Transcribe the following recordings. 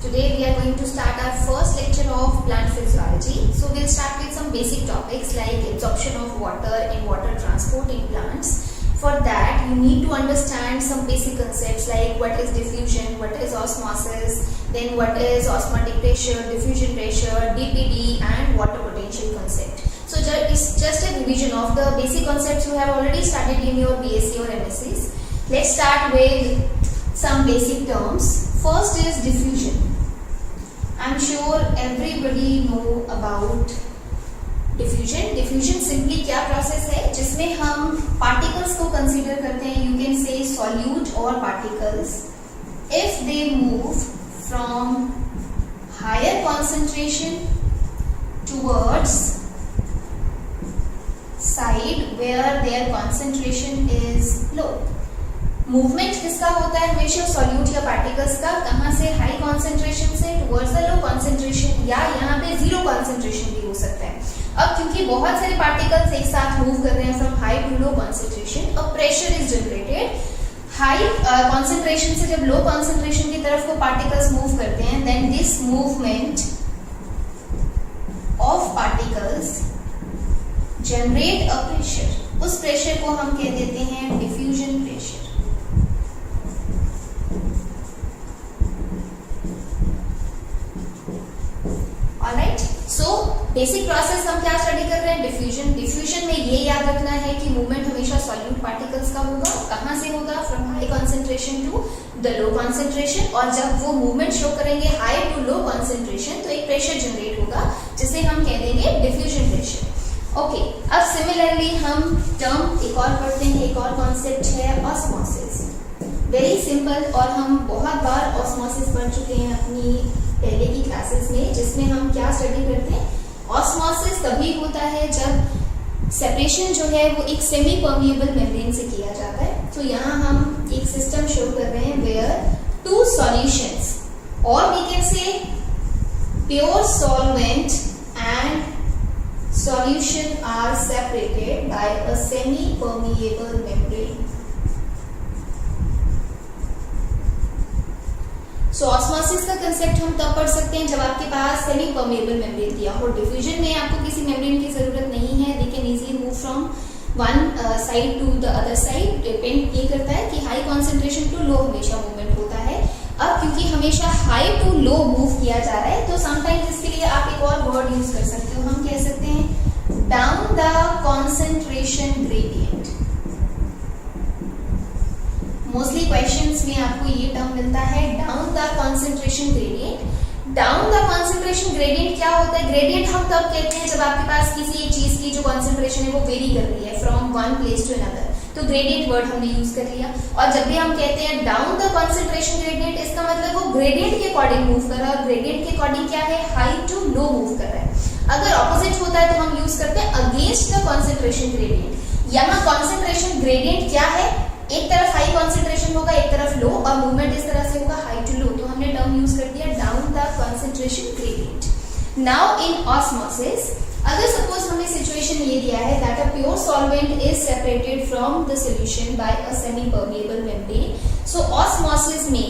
Today we are going to start our first lecture of plant physiology. So we'll start with some basic topics like absorption of water and water transport in plants. For that you need to understand some basic concepts like what is diffusion, what is osmosis, then what is osmotic pressure, diffusion pressure, DPD and water potential concept. So it's just a revision of the basic concepts you have already studied in your BSc or MScs. Let's start with some basic terms. First is diffusion. I'm sure everybody know about diffusion. Diffusion simply क्या process है जिसमें हम particles को consider करते हैं. You can say solute or particles. If they move from higher concentration towards side where their concentration is low. Movement किसका होता है हमेशा सॉल्यूट या पार्टिकल्स का, कहां से हाई कॉन्सेंट्रेशन से टुवर्ड्स द लो कॉन्सेंट्रेशन, या यहाँ पे जीरो कॉन्सेंट्रेशन भी हो सकता है. अब क्योंकि बहुत सारे पार्टिकल्स एक साथ मूव कर रहे हैं from high to low concentration, अब pressure is generated. High concentration से जब लो कॉन्सेंट्रेशन की तरफ वो पार्टिकल्स मूव करते हैं, then this movement of particles generate a pressure. उस प्रेशर को हम कह देते हैं diffusion pressure. Alright, so basic process हम क्या स्टडी कर रहे हैं, डिफ्यूजन. डिफ्यूजन में ये याद रखना है कि मूवमेंट हमेशा सॉल्यूट पार्टिकल्स का होगा. कहां से होगा, from high concentration to the low concentration. और जब वो मूवमेंट शो करेंगे हाई टू लो कॉन्सेंट्रेशन तो एक प्रेशर जनरेट होगा जिसे हम कह देंगे डिफ्यूजन प्रेशर. ओके, अब सिमिलरली हम टर्म एक और पढ़ते हैं. एक और कॉन्सेप्ट है ऑस्मोसिस. वेरी सिंपल, और हम बहुत बार ऑस्मोसिस पढ़ चुके हैं अपनी पहले की क्लासेस में, जिसमें हम क्या स्टडी करते हैं. ऑस्मोसिस तभी होता है जब सेपरेशन जो है वो एक सेमी परमिएबल मेम्ब्रेन से किया जाता है. तो यहाँ हम एक सिस्टम शो कर रहे हैं वेयर टू सॉल्यूशंस, और we can say pure solvent and solution are separated by a semi-permeable membrane. So osmosis का कंसेप्ट हम तब पढ़ सकते हैं जब आपके पास सेमी परमेबल मेम्ब्रेन दिया हो. डिफ्यूजन में आपको किसी मेम्ब्रेन की जरूरत नहीं है. They can easily move from one side to the other side. Depend ये करता है कि हाई कॉन्सेंट्रेशन टू लो हमेशा मूवमेंट होता है. अब क्योंकि हमेशा हाई टू लो मूव किया जा रहा है तो समटाइम्स इसके लिए आप एक और वर्ड यूज कर सकते हो. हम कह सकते हैं down the concentration gradient. Mostly questions में आपको ये टर्म मिलता है, down the concentration gradient. Down the concentration gradient क्या होता है, ग्रेडियंट हम तब कहते हैं जब आपके पास किसी एक चीज की जो कॉन्सेंट्रेशन है वो वेरी कर रही है from one place to another, तो ग्रेडियंट वर्ड हमने यूज कर लिया. और जब भी हम कहते हैं डाउन द कॉन्सेंट्रेशन ग्रेडियंट, इसका मतलब वो ग्रेडियंट के अकॉर्डिंग मूव कर रहा है, और ग्रेडियंट के अकॉर्डिंग क्या है, हाई टू लो मूव कर रहा है. अगर ऑपोजिट होता है तो हम यूज करते हैं अगेंस्ट द कॉन्सेंट्रेशन ग्रेडियंट. यहाँ कॉन्सेंट्रेशन ग्रेडियंट क्या है, एक तरफ हाई कॉन्सेंट्रेशन होगा एक तरफ लो, और मूवमेंट इस तरह से होगा हाई टू लो, तो हमने टर्म यूज कर दिया down the concentration gradient. Now in osmosis, अगर सपोज हमें सिचुएशन ये दिया है that a pure solvent is separated from the solution bye a semi permeable membrane. So osmosis में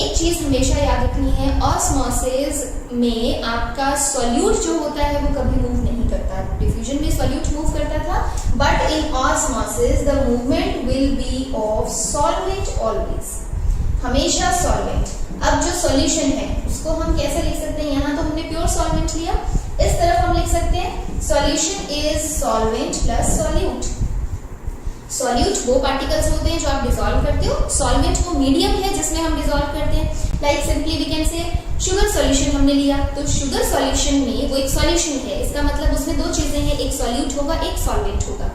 एक चीज हमेशा याद रखनी है, ऑस्मोसिस में आपका सॉल्यूट जो होता है वो कभी मूव नहीं करता. डिफ्यूजन में सॉल्यूट मूव करता था, but in osmosis the movement will be of solvent always, हमेशा सॉल्वेंट. अब जो सॉल्यूशन है उसको हम कैसे लिख सकते हैं, यहाँ तो हमने प्योर सॉल्वेंट लिया, इस तरफ हम लिख सकते हैं solution is solvent plus solute. Solute वो पार्टिकल्स होते हैं जो आप डिसॉल्व करते हो, सॉल्वेंट वो मीडियम है जिसमें हम डिसॉल्व करते हैं. Like simply we can say sugar solution हमने लिया, तो शुगर सॉल्यूशन में वो एक सॉल्यूशन है, इसका मतलब उसमें दो चीजें हैं, एक सॉल्यूट होगा एक सॉल्वेंट होगा.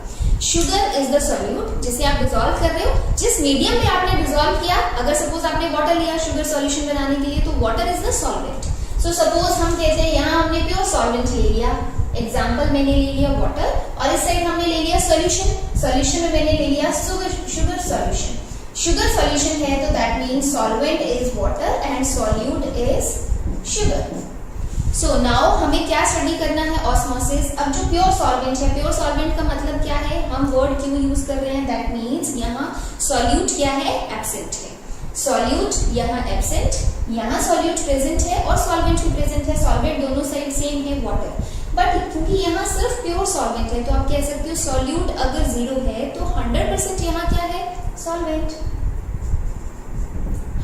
शुगर इज द सॉल्यूट जिसे आप डिसॉल्व कर रहे हो, जिस मीडियम में आपने डिसॉल्व किया. अगर सपोज आपने वाटर लिया शुगर सॉल्यूशन बनाने के लिए, तो water is the solvent. So suppose हम कहते हैं यहाँ हमने प्योर सॉल्वेंट ले लिया, एग्जाम्पल मैंने ले लिया वाटर, और इस साइड हमने ले लिया सॉल्यूशन. सॉल्यूशन में मैंने ले लिया शुगर सॉल्यूशन. शुगर सॉल्यूशन है तो that means solvent is water and solute is sugar. So now हमें क्या स्टडी करना है, ऑस्मोसिस. अब जो प्योर सॉल्वेंट है, प्योर सॉल्वेंट का मतलब क्या है, हम वर्ड क्यों यूज कर रहे हैं, दैट मीन्स यहाँ सॉल्यूट क्या है, एब्सेंट है. सॉल्यूट यहाँ एब्सेंट, यहाँ सॉल्यूट प्रेजेंट है और सॉल्वेंट भी प्रेजेंट है, सॉल्वेंट दोनों साइड सेम है वाटर, बट क्योंकि यहाँ सिर्फ प्योर सॉल्वेंट है तो आप कह सकते हो सॉल्यूट अगर 0 है तो 100% यहाँ क्या है, सॉल्वेंट।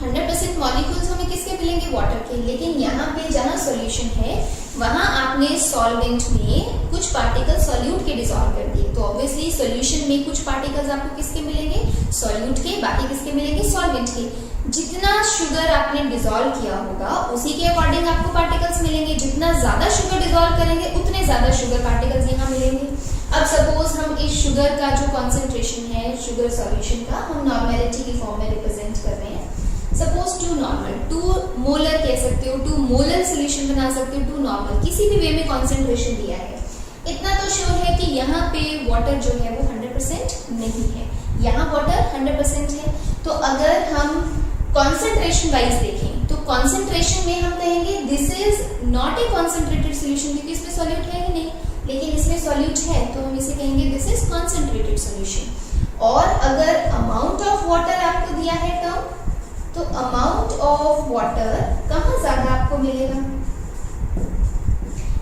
100% मॉलिक्यूल्स हमें किसके मिलेंगे, वाटर के। लेकिन यहाँ पे जहाँ सॉल्यूशन है वहां आपने सॉल्वेंट में कुछ पार्टिकल सॉल्यूट के डिसॉल्व कर दिए, तो ऑब्वियसली सॉल्यूशन में कुछ पार्टिकल्स आपको किसके मिलेंगे, सॉल्यूट के, बाकी किसके मिलेंगे, सॉल्वेंट के। जितना शुगर आपने डिसॉल्व किया होगा उसी के अकॉर्डिंग आपको पार्टिकल्स मिलेंगे, जितना ज्यादा शुगर डिसॉल्व करेंगे उतने ज्यादा शुगर पार्टिकल्स यहाँ मिलेंगे। अब सपोज हम इस शुगर का जो कॉन्सेंट्रेशन है शुगर सॉल्यूशन का हम नॉर्मेलिटी की फॉर्म में रिप्रेजेंट कर रहे हैं। सपोज 2 नॉर्मल, 2 मोलर कह सकते हो, 2 मोलर सोल्यूशन बना सकते हो, 2 नॉर्मल, किसी भी वे में कॉन्सेंट्रेशन दिया है। इतना तो श्योर है कि यहाँ पे वाटर जो है वो 100% नहीं है, यहाँ वाटर 100% है। तो अगर हम कॉन्सेंट्रेशन वाइज देखें तो कॉन्सेंट्रेशन में हम कहेंगे this is not a concentrated solution, क्योंकि इसमें सॉल्यूट है ही नहीं, लेकिन इसमें सॉल्यूट है तो हम इसे कहेंगे दिस इज कॉन्सेंट्रेटेड सोल्यूशन। और अगर अमाउंट ऑफ वाटर आपको दिया है टर्म, तो अमाउंट ऑफ वाटर कहाँ ज्यादा आपको मिलेगा,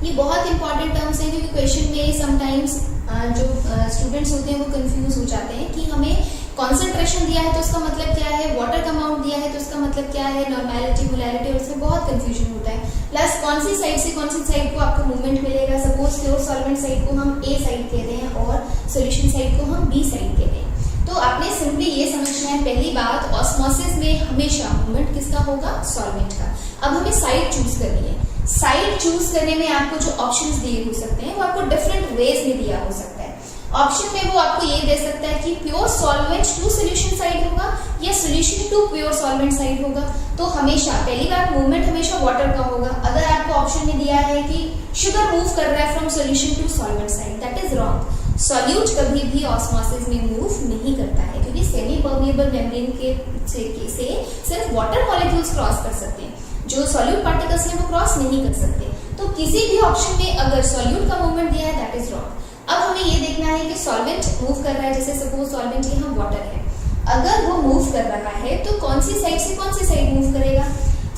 ये बहुत इंपॉर्टेंट टर्म्स हैं क्योंकि क्वेश्चन में समटाइम्स जो स्टूडेंट्स होते हैं वो कंफ्यूज हो जाते हैं कि हमें कॉन्सेंट्रेशन दिया है तो उसका मतलब क्या है, वाटर का अमाउंट दिया है तो उसका मतलब क्या है, नॉर्मेलिटी मोलैरिटी, और उसमें बहुत कंफ्यूजन होता है। प्लस कौन सी साइड से कौन सी साइड को आपको मूवमेंट मिलेगा, सपोज प्योर सॉल्वेंट साइड को हम ए साइड कहते हैं और सोल्यूशन साइड को हम बी साइड कहते हैं। तो आपने सिंपली ये समझना है, पहली बात ऑस्मोसिस में हमेशा मूवमेंट किसका होगा, सॉल्वेंट का। अब हमें साइड चूज करनी है, साइड चूज करने में आपको जो ऑप्शंस दिए हो सकते हैं वो आपको डिफरेंट वेज में दिया हो सकता है। ऑप्शन में वो आपको ये दे सकता है कि pure solvent to solution side होगा या solution to pure solvent side होगा। तो हमेशा पहली बात मूवमेंट हमेशा वाटर का होगा। अगर आपको ऑप्शन में दिया है कि शुगर मूव कर रहा है from solution to solvent side, that is wrong. Solute कभी भी ऑस्मोसिस में मूव नहीं करता है क्योंकि सेमी परमिएबल मेम्ब्रेन के से सिर्फ वाटर मॉलिक्यूल्स क्रॉस कर सकते हैं, जो सॉल्यूट पार्टिकल्स हैं वो क्रॉस नहीं कर सकते। तो किसी भी ऑप्शन में अगर सॉल्यूट का मूवमेंट दिया है दैट इज रॉन्ग। अब हमें ये देखना है कि सॉल्वेंट मूव कर रहा है, जैसे सपोज सॉल्वेंट यहाँ वाटर है, अगर वो मूव कर रहा है तो कौन सी साइड से कौन सी साइड मूव करेगा।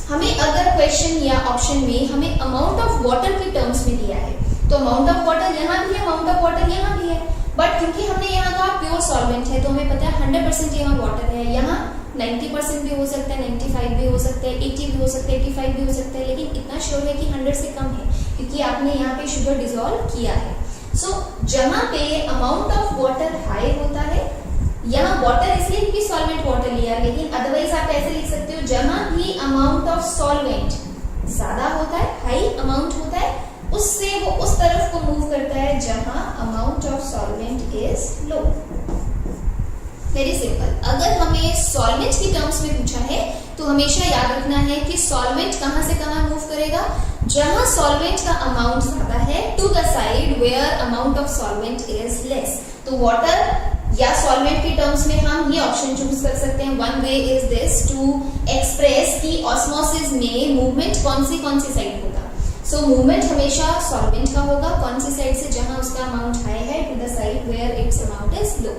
हमें अगर क्वेश्चन या ऑप्शन में हमें अमाउंट ऑफ वाटर के टर्म्स में दिया है तो अमाउंट ऑफ वाटर यहाँ भी है, अमाउंट ऑफ वाटर यहाँ भी है, बट क्योंकि हमने यहाँ कहा प्योर सॉल्वेंट है तो हमें पता है 100% यहाँ वाटर है, यहाँ 90% भी हो सकता है, 95 भी हो सकता है, 80 भी हो सकता है, 85 भी हो सकता है, लेकिन इतना श्योर है कि 100 से कम है क्योंकि आपने यहाँ पे शुगर डिसॉल्व किया है। सो जहाँ पे अमाउंट ऑफ वाटर हाई होता है, यहाँ वाटर इसलिए क्योंकि सॉल्वेंट वाटर लिया, लेकिन अदरवाइज आप ऐसे लिख सकते हो जहाँ भी अमाउंट ऑफ सॉल्वेंट ज्यादा होता है, हाई अमाउंट होता है, उससे वो उस तरफ को मूव करता है जहां amount of solvent is low. Very simple. अगर हमें सॉल्वेंट की टर्म्स में पूछा है तो हमेशा याद रखना है कि सॉल्वेंट कहां से कहां मूव करेगा, जहां सॉल्वेंट का अमाउंट ज्यादा है, to the side where amount of solvent is less. तो वाटर या सॉल्वेंट की टर्म्स में हम ये ऑप्शन चूज कर सकते हैं। One way is this to express कि ऑस्मोसिस में मूवमेंट कौन सी साइड होगा। सो मूवमेंट हमेशा सॉल्वेंट का होगा, कौन सी साइड से, जहां उसका अमाउंट हाई है, to the side where its amount is low.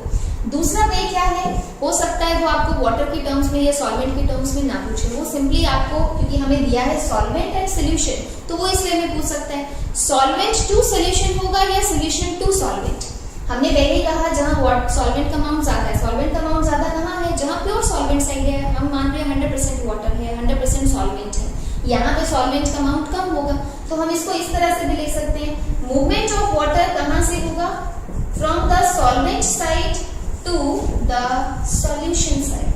दूसरा वे क्या है, हो सकता है वो आपको वाटर की टर्म्स में या सॉल्वेंट की टर्म्स में ना पूछे, वो सिंपली आपको क्योंकि हमें दिया है सॉल्वेंट एंड सोल्यूशन तो वो इस वे में पूछ सकता है सॉल्वेंट टू सोल्यूशन होगा या सोल्यूशन टू सॉल्वेंट। हमने पहले ही कहा जहां सॉल्वेंट का अमाउंट ज्यादा है, सॉल्वेंट का अमाउंट ज्यादा कहाँ है, जहां प्योर सॉल्वेंट साइड है, हम मान रहे हैं 100% वाटर है, 100% सॉल्वेंट है, यहाँ पे सॉल्वेंट का अमाउंट कम होगा, तो हम इसको इस तरह से भी लिख सकते हैं मूवमेंट ऑफ वाटर कहाँ से होगा, from the solvent side to the solution side.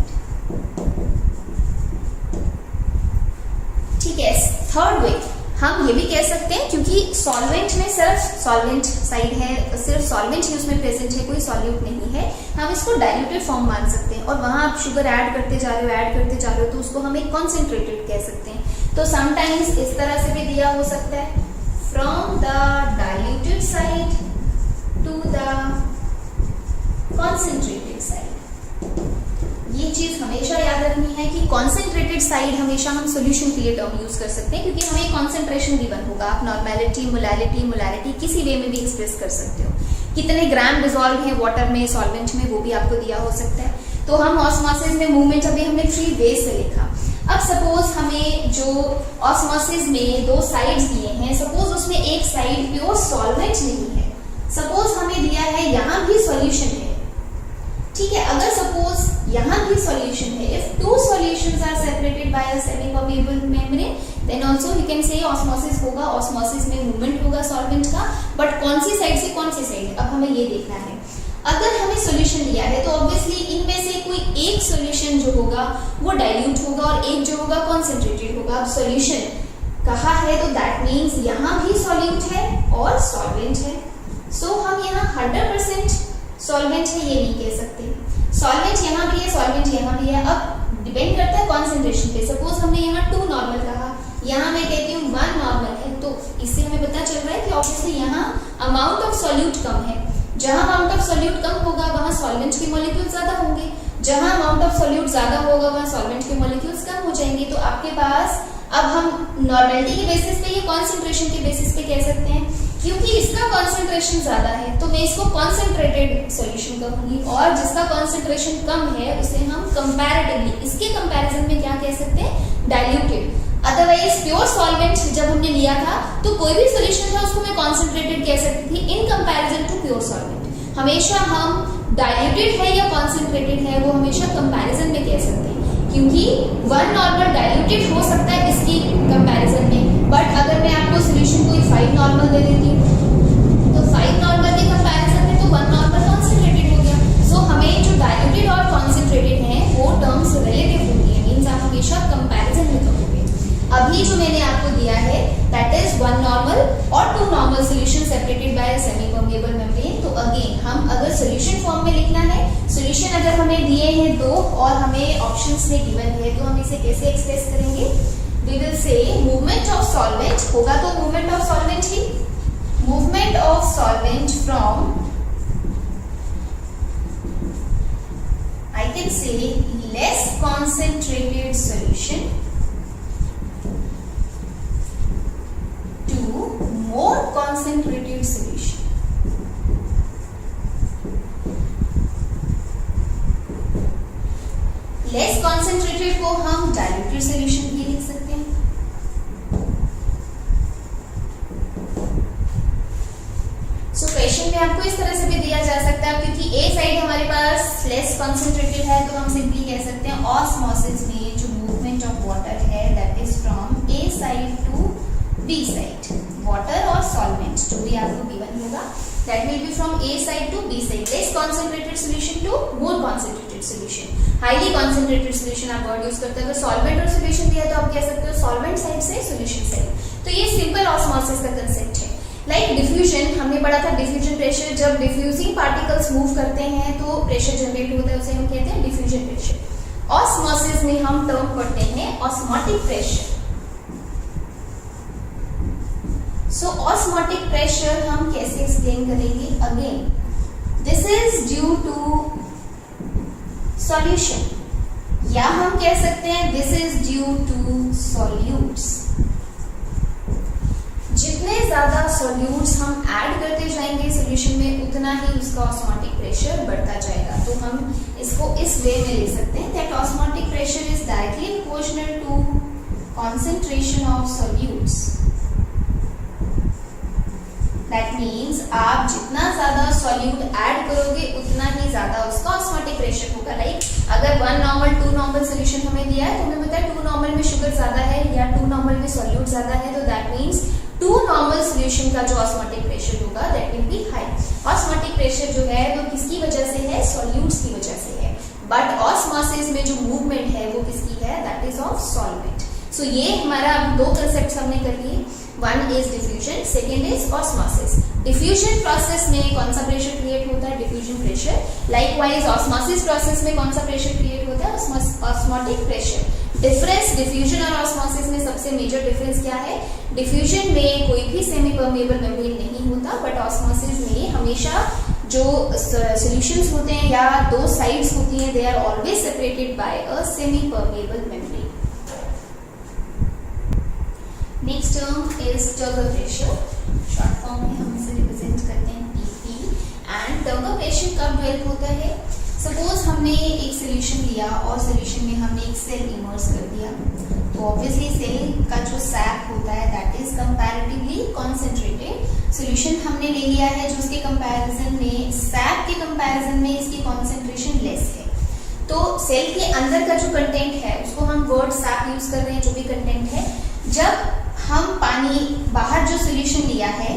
ठीक है। थर्ड वे हम ये भी कह सकते हैं क्योंकि सॉल्वेंट में सिर्फ सॉल्वेंट साइड है, सिर्फ सॉल्वेंट ही उसमें प्रेजेंट है, कोई सॉल्यूट नहीं है, हम इसको डाइल्यूटेड फॉर्म मान सकते हैं और वहां आप शुगर ऐड करते जा रहे हो तो उसको हम एक कॉन्सेंट्रेटेड कह सकते हैं। तो समटाइम्स इस तरह से भी दिया हो सकता है from the diluted side to the concentrated side. ये चीज हमेशा याद रखनी है कि कॉन्सेंट्रेटेड साइड हमेशा हम सोल्यूशन के लिए टर्म यूज कर सकते हैं क्योंकि हमें कॉन्सेंट्रेशन गिवन होगा। आप नॉर्मेलिटी, मोलैरिटी किसी वे में भी एक्सप्रेस कर सकते हो, कितने ग्राम डिसॉल्व है वाटर में, सॉल्वेंट में, वो भी आपको दिया हो सकता है। तो हम ऑस्मोसिस में मूवमेंट अभी हमने 3 वे से लिखा। अब सपोज हमें जो ऑस्मोसिस में दो साइड्स दिए हैं, सपोज उसमें एक साइड प्योर सॉल्वेंट नहीं है, सपोज हमें दिया है यहाँ भी सॉल्यूशन है, ठीक है। अगर सपोज यहाँ भी सॉल्यूशन है, if two solutions are separated by a semi permeable membrane then also you can say osmosis होगा, ऑस्मोसिस में मूवमेंट होगा सॉल्वेंट का, बट कौन सी साइड से कौन सी साइड, अब हमें ये देखना है। अगर हमें सॉल्यूशन दिया है तो ऑब्वियसली इनमें से कोई एक सॉल्यूशन जो होगा वो डाइल्यूट होगा और एक जो होगा कॉन्सेंट्रेटेड होगा। अब सॉल्यूशन कहा है तो दैट मीन्स यहाँ भी सॉल्यूट है और सॉल्वेंट है, सो हम यहाँ 100% सॉल्वेंट है ये नहीं कह सकते, सॉल्वेंट यहाँ भी है सॉल्वेंट यहाँ भी है। अब डिपेंड करता है कॉन्सेंट्रेशन पे, सपोज हमने यहाँ 2 नॉर्मल कहा, यहाँ मैं कहती हूँ 1 नॉर्मल है, तो इससे हमें पता चल रहा है कि ऑब्वियसली यहाँ अमाउंट ऑफ सॉल्यूट कम है, जहां अमाउंट ऑफ सॉल्यूट कम होगा वहां सॉल्वेंट के मॉलिक्यूल ज्यादा होंगे, जहां अमाउंट ऑफ सॉल्यूट ज्यादा होगा वहां सॉल्वेंट के मॉलिक्यूल्स कम हो जाएंगे। तो आपके पास अब हम नॉर्मेलिटी के बेसिस पे या कॉन्सेंट्रेशन के बेसिस पे कह सकते हैं, क्योंकि इसका कॉन्सेंट्रेशन ज्यादा है तो मैं इसको कॉन्सेंट्रेटेड सॉल्यूशन कहूंगी, और जिसका कॉन्सेंट्रेशन कम है उसे हम कंपैरेटिवली इसके कंपैरिजन में क्या कह सकते हैं, डाइल्यूटेड। अदरवाइज प्योर सॉल्वेंट जब हमने लिया था तो कोई भी सॉल्यूशन था उसको मैं कॉन्सेंट्रेटेड कह सकती थी in comparison to pure solvent. हमेशा हम डाइल्यूटेड है या कॉन्सेंट्रेटेड है वो हमेशा कंपैरिजन में कह सकते हैं, क्योंकि 1 नॉर्मल डाइल्यूटेड हो सकता है इसकी कंपैरिजन में, बट अगर मैं आपको सॉल्यूशन कोई 5 नॉर्मल दे देती हूँ तो 5 नॉर्मल के कंपैरिजन में तो 1 नॉर्मल कॉन्सेंट्रेटेड हो गया। सो हमें जो डाइल्यूटेड और कॉन्सेंट्रेटेड है वो टर्म्स रिलेटिव होती है, मीन्स आप हमेशा कंपैरिजन में कहोगे। अभी जो मैंने आपको दिया है दैट इज 1 नॉर्मल और 2 normal solution separated by a semi permeable membrane. तो अगेन हम अगर सॉल्यूशन फॉर्म में लिखना है, सॉल्यूशन अगर हमें दिए हैं 2 और हमें ऑप्शंस में गिवन है तो हम इसे कैसे एक्सप्रेस करेंगे, we will say movement of solvent होगा तो मूवमेंट ऑफ सॉल्वेंट ही, movement of solvent from I can say less concentrated solution more concentrated solution। Less concentrated को हम डाइल्यूटेड सॉल्यूशन भी लिख सकते हैं। सो क्वेश्चन में आपको इस तरह से भी दिया जा सकता है, क्योंकि ए साइड हमारे पास लेस कॉन्सेंट्रेटेड है तो हम सिंपली कह सकते हैं ऑस्मोसिस में जो मूवमेंट ऑफ वाटर है that is from A side to B side, water और सॉल्वेंट जो भी आपको गिवन होगा that will be from A side to B side, less concentrated solution to more concentrated solution, highly concentrated solution आप word use करते हैं। अगर solvent और सॉल्यूशन दिया तो आप कह सकते हो सॉल्वेंट साइड से सॉल्यूशन साइड। तो ये सिंपल ऑस्मोसिस का कंसेप्ट है। लाइक डिफ्यूजन हमने पढ़ा था, डिफ्यूजन प्रेशर, जब डिफ्यूजिंग पार्टिकल्स मूव करते हैं तो प्रेशर जनरेट होता है, उसे हम कहते हैं डिफ्यूजन प्रेशर। ऑस्मोसिस में हम टर्म पढ़ते हैं osmotic pressure. So osmotic pressure हम कैसे एक्सप्लेन करेंगे, again this is due to solution, या हम कह सकते हैं this is due to solutes. जितने ज्यादा सॉल्यूट्स हम ऐड करते जाएंगे सॉल्यूशन में उतना ही उसका ऑस्मोटिक प्रेशर बढ़ता जाएगा। तो हम इसको इस वे में लिख सकते हैं that osmotic pressure is directly proportional to concentration of solutes. That means आप जितना ज्यादा सॉल्यूट ऐड करोगे उतना ही ज्यादा उसका ऑस्मोटिक प्रेशर होगा। लाइक अगर 1 नॉर्मल 2 नॉर्मल सॉल्यूशन हमें दिया है तो हमें पता है 2 नॉर्मल में शुगर ज्यादा है या 2 नॉर्मल में सॉल्यूट ज्यादा है, तो दैट मीन्स 2 नॉर्मल सॉल्यूशन का जो ऑस्मोटिक प्रेशर होगा that will B high. Osmotic pressure जो है वो किसकी वजह से है, सॉल्यूट्स की वजह से है, बट ऑस्मोसिस में जो मूवमेंट है वो किसकी है, दैट इज ऑफ सॉल्वेंट। सो ये हमारा 2 कंसेप्ट हमने कर लिए, one is diffusion, second is osmosis. Diffusion process में कौन सा प्रेशर क्रिएट होता है, diffusion pressure. Likewise osmosis process में कौन सा प्रेशर क्रिएट होता है, ऑस्मोटिक प्रेशर। डिफरेंस डिफ्यूजन और ऑस्मोसिस में सबसे मेजर डिफरेंस क्या है, डिफ्यूजन में कोई भी सेमी परमेबल मेम्ब्रेन नहीं होता, बट ऑस्मोसिस में हमेशा जो सॉल्यूशंस होते हैं या 2 साइड्स होती हैं they are always separated by a semi permeable membrane. Next term is turbo pressure, short form में हम इसे रिप्रेजेंट करते हैं टीपी। एंड टर्बो प्रेशर कब डेवलप होता है, सपोज हमने एक सोल्यूशन लिया और सोल्यूशन में हमने एक सेल इमर्स कर दिया, तो ऑब्वियसली सेल का जो सैप होता है that is comparatively concentrated. Solution हमने ले लिया है जो उसके कंपैरिजन में, सैप के कंपैरिजन में इसकी कॉन्सेंट्रेशन लेस है। तो सेल के अंदर का जो कंटेंट है उसको हम वर्ड सैप यूज कर रहे हैं, जो भी कंटेंट है। जब हम पानी बाहर जो सोल्यूशन लिया है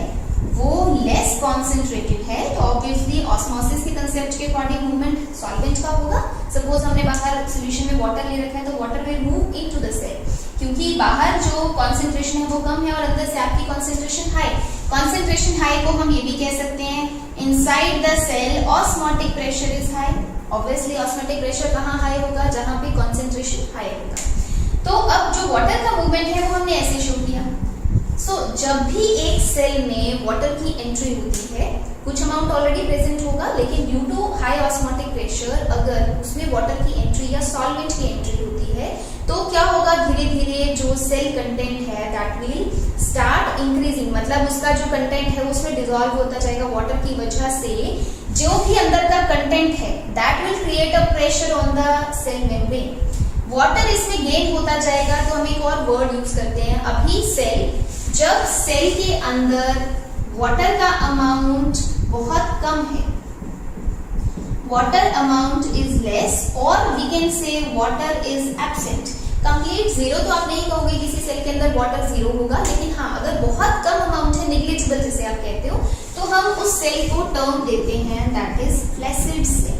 वो लेस कॉन्सेंट्रेटेड है, तो ऑब्वियसली ऑस्मोसिस के कंसेप्ट के अकॉर्डिंग मूवमेंट सॉल्वेंट का होगा। सपोज हमने बाहर सोल्यूशन में वाटर ले रखा है, तो water will move into the cell, क्योंकि बाहर जो कॉन्सेंट्रेशन है वो कम है और अंदर से आपकी कॉन्सेंट्रेशन हाई। कॉन्सेंट्रेशन हाई को हम ये भी कह सकते हैं inside the cell osmotic pressure is high. Obviously osmotic pressure कहाँ हाई होगा, जहां पे कॉन्सेंट्रेशन हाई होगा। तो अब जो वाटर का मूवमेंट है वो हमने ऐसे शो किया। सो जब भी एक सेल में वाटर की एंट्री होती है, कुछ अमाउंट ऑलरेडी प्रेजेंट होगा, लेकिन due to high osmotic pressure अगर उसमें वाटर की एंट्री या सॉल्वेंट की एंट्री होती है, तो क्या होगा, धीरे धीरे जो सेल कंटेंट है दैट विल स्टार्ट इंक्रीजिंग, मतलब उसका जो कंटेंट है उसमें डिसॉल्व होता जाएगा वाटर की वजह से। जो भी अंदर का कंटेंट है that will create a pressure on the cell membrane. Water इसमें गेन होता जाएगा, तो हम एक और वर्ड यूज करते हैं। अभी सेल, जब सेल के अंदर वाटर का अमाउंट बहुत कम है, वाटर अमाउंट इज लेस, और we can say water is absent. Complete zero तो आप नहीं कहोगे किसी सेल के अंदर वाटर जीरो होगा, लेकिन हाँ अगर बहुत कम अमाउंट है, नेग्लिजिबल जिसे आप कहते हो, तो हम उस सेल को टर्म देते हैं that is flaccid cell.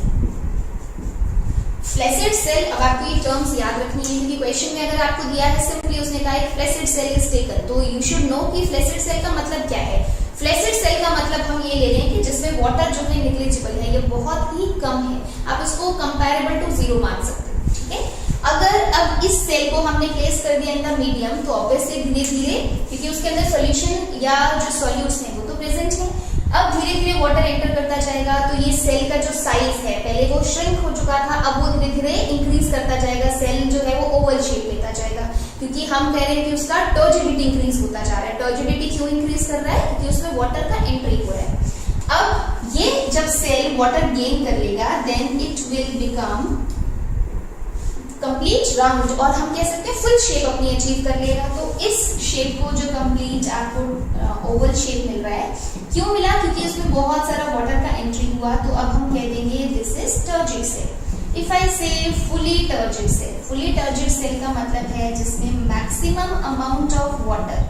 Flaccid cell, अब आपको ये टर्म्स याद रखनी है क्योंकि क्वेश्चन में अगर आपको दिया है सिंपली उसने कहा एक फ्लैसिड सेल इज टेकन, तो यू शुड नो कि फ्लैसिड सेल का मतलब क्या है। फ्लैसिड सेल का मतलब हम ये ले रहे हैं कि जिसमें वाटर जो है नेग्लिजिबल है, ये बहुत ही कम है, आप इसको कंपैरेबल टू जीरो मान सकते हैं, ठीक है। अगर अब इस सेल को हमने प्लेस कर दिया इन द मीडियम, तो ऑब्वियसली धीरे धीरे, क्योंकि उसके अंदर सॉल्यूशन या जो सॉल्यूट्स हैं वो तो प्रेजेंट है, अब धीरे धीरे वाटर एंटर करता जाएगा, तो ये सेल का जो साइज है, पहले वो श्रिंक हो चुका था, अब वो धीरे धीरे इंक्रीज करता जाएगा। सेल जो है वो ओवल शेप लेता जाएगा, क्योंकि हम कह रहे हैं कि उसका टर्जिडिटी इंक्रीज होता जा रहा है। टर्जिडिटी क्यों इंक्रीज कर रहा है, क्योंकि उसमें वाटर का एंट्री हो रहा है। अब ये जब सेल वाटर गेन कर लेगा, then it will become complete round, और हम कह सकते हैं फुल शेप अपनी अचीव कर लेगा। तो इस शेप को जो कंप्लीट आपको ओवल शेप मिल रहा है, क्यों मिला, क्योंकि उसमें बहुत सारा वाटर का एंट्री हुआ। तो अब हम कह देंगे this is turgid cell. If I say fully turgid cell, fully turgid cell का मतलब है जिसमें maximum amount of water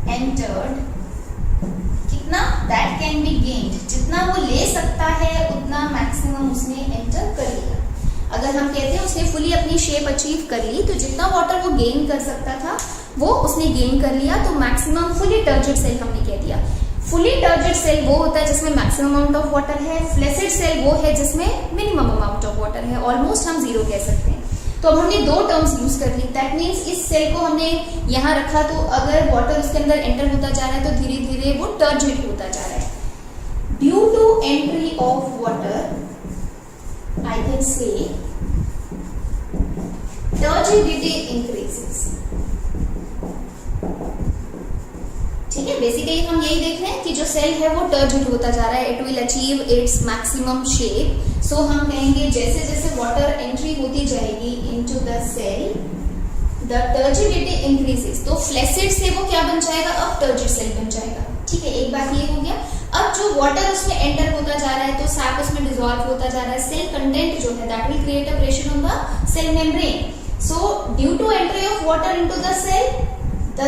entered, कितना, दैट कैन बी गेन्ड, जितना वो ले सकता है उतना मैक्सिमम उसने एंटर कर लिया। अगर हम कहते हैं उसने फुली अपनी शेप अचीव कर ली, तो जितना वाटर वो गेन कर सकता था वो उसने गेन कर लिया, तो मैक्सिमम फुली टर्जिड सेल हमने कह दिया। फुली टर्जिड सेल वो होता है जिसमें मैक्सिमम अमाउंट ऑफ वाटर है, फ्लैसिड सेल वो है जिसमें मिनिमम अमाउंट ऑफ वाटर है, ऑलमोस्ट हम जीरो कह सकते हैं। तो अब हमने दो टर्म्स यूज कर ली, दैट मीन्स इस सेल को हमने यहाँ रखा, तो अगर वाटर उसके अंदर एंटर होता जा रहा है तो धीरे धीरे वो टर्जिड होता जा रहा है। Due to entry of water I can say turgidity increases, ठीक है। बेसिकली हम यही देख रहे हैं कि जो सेल है वो टर्जिड होता जा रहा है, it will achieve its maximum shape. So हम कहेंगे जैसे जैसे वाटर एंट्री होती जाएगी into the cell, the turgidity increases. तो फ्लैसिड से वो क्या बन जाएगा, अब टर्जिड सेल बन जाएगा, ठीक है। एक बात ये हो गया। अब जो वाटर उसमें एंटर होता जा रहा है तो सैप उसमें डिसॉल्व होता जा रहा है, सेल कंटेंट जो है that will create a pressure on the cell membrane. So due to entry of water into the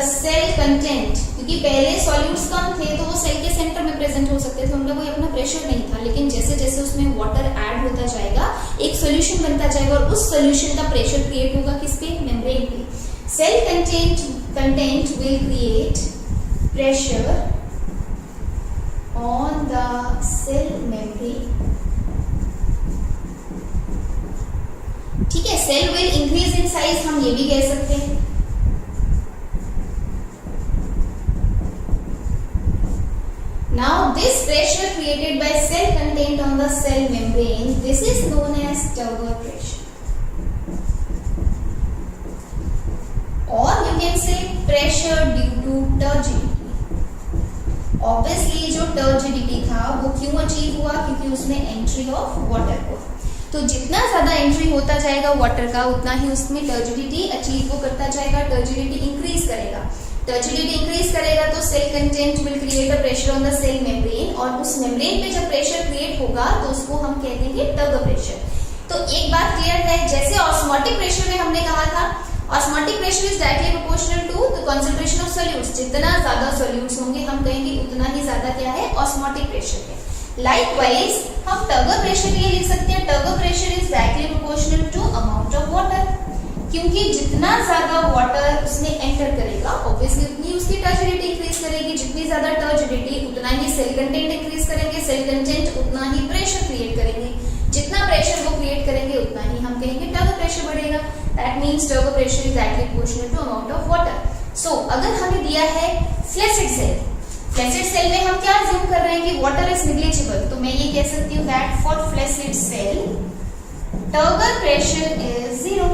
cell content, क्योंकि पहले सॉल्यूट्स कम थे तो वो सेल के सेंटर में प्रेजेंट हो सकते थे, उनका कोई अपना प्रेशर नहीं था, लेकिन जैसे जैसे उसमें वाटर ऐड होता जाएगा एक सॉल्यूशन बनता जाएगा, और उस सॉल्यूशन का प्रेशर क्रिएट होगा किस पे, मेम्ब्रेन पे। Cell content will create pressure on the cell membrane, ठीक है। Cell will increase in size, हम ये भी कह सकते हैं। Now this pressure created by cell content on the cell membrane, this is known as turgor pressure, or you can say pressure due to turgidity, obviously जो turgidity था वो क्यों अचीव हुआ, क्योंकि उसमें एंट्री ऑफ वाटर हुआ। तो जितना ज्यादा एंट्री होता जाएगा वाटर का उतना ही उसमें टर्जिडिटी अचीव वो करता जाएगा, टर्जिडिटी इंक्रीज करेगा। टर्जिडिटी इंक्रीज करेगा तो cell content will create a pressure on the cell membrane, और उस मेम्ब्रेन पे जब प्रेशर क्रिएट होगा तो उसको हम कह देंगे टर्बो प्रेशर। तो एक बात क्लियर है, जैसे ऑस्मोटिक प्रेशर में हमने कहा था osmotic pressure is directly proportional to the concentration of solutes, जितना ज्यादा सॉल्यूट्स होंगे हम कहेंगे उतना ही ज्यादा क्या है ऑस्मोटिक प्रेशर है। लाइकवाइज हम टर्बो प्रेशर के लिए लिख सकते हैं turbo pressure is directly proportional to amount of water, क्योंकि जितना ज्यादा वाटर उसमें एंटर करेगा ऑब्वियसली उतनी उसकी टर्जिडिटी इंक्रीज करेगी, जितनी ज्यादा टर्जिडिटी उतना ही सेल कंटेंट इंक्रीज करेंगे, सेल कंटेंट उतना ही प्रेशर क्रिएट करेंगे, जितना प्रेशर वो क्रिएट करेंगे उतना ही हम कहेंगे टर्बो प्रेशर बढ़ेगा। That means turbo pressure is directly proportional to amount of water. So अगर हमें दिया है फ्लैसिड सेल, फ्लैसिड सेल में हम क्या अज्यूम कर रहे हैं कि वाटर इज नेग्लिजिबल, तो मैं ये कह सकती हूँ that for flaccid cell turbo pressure is 0,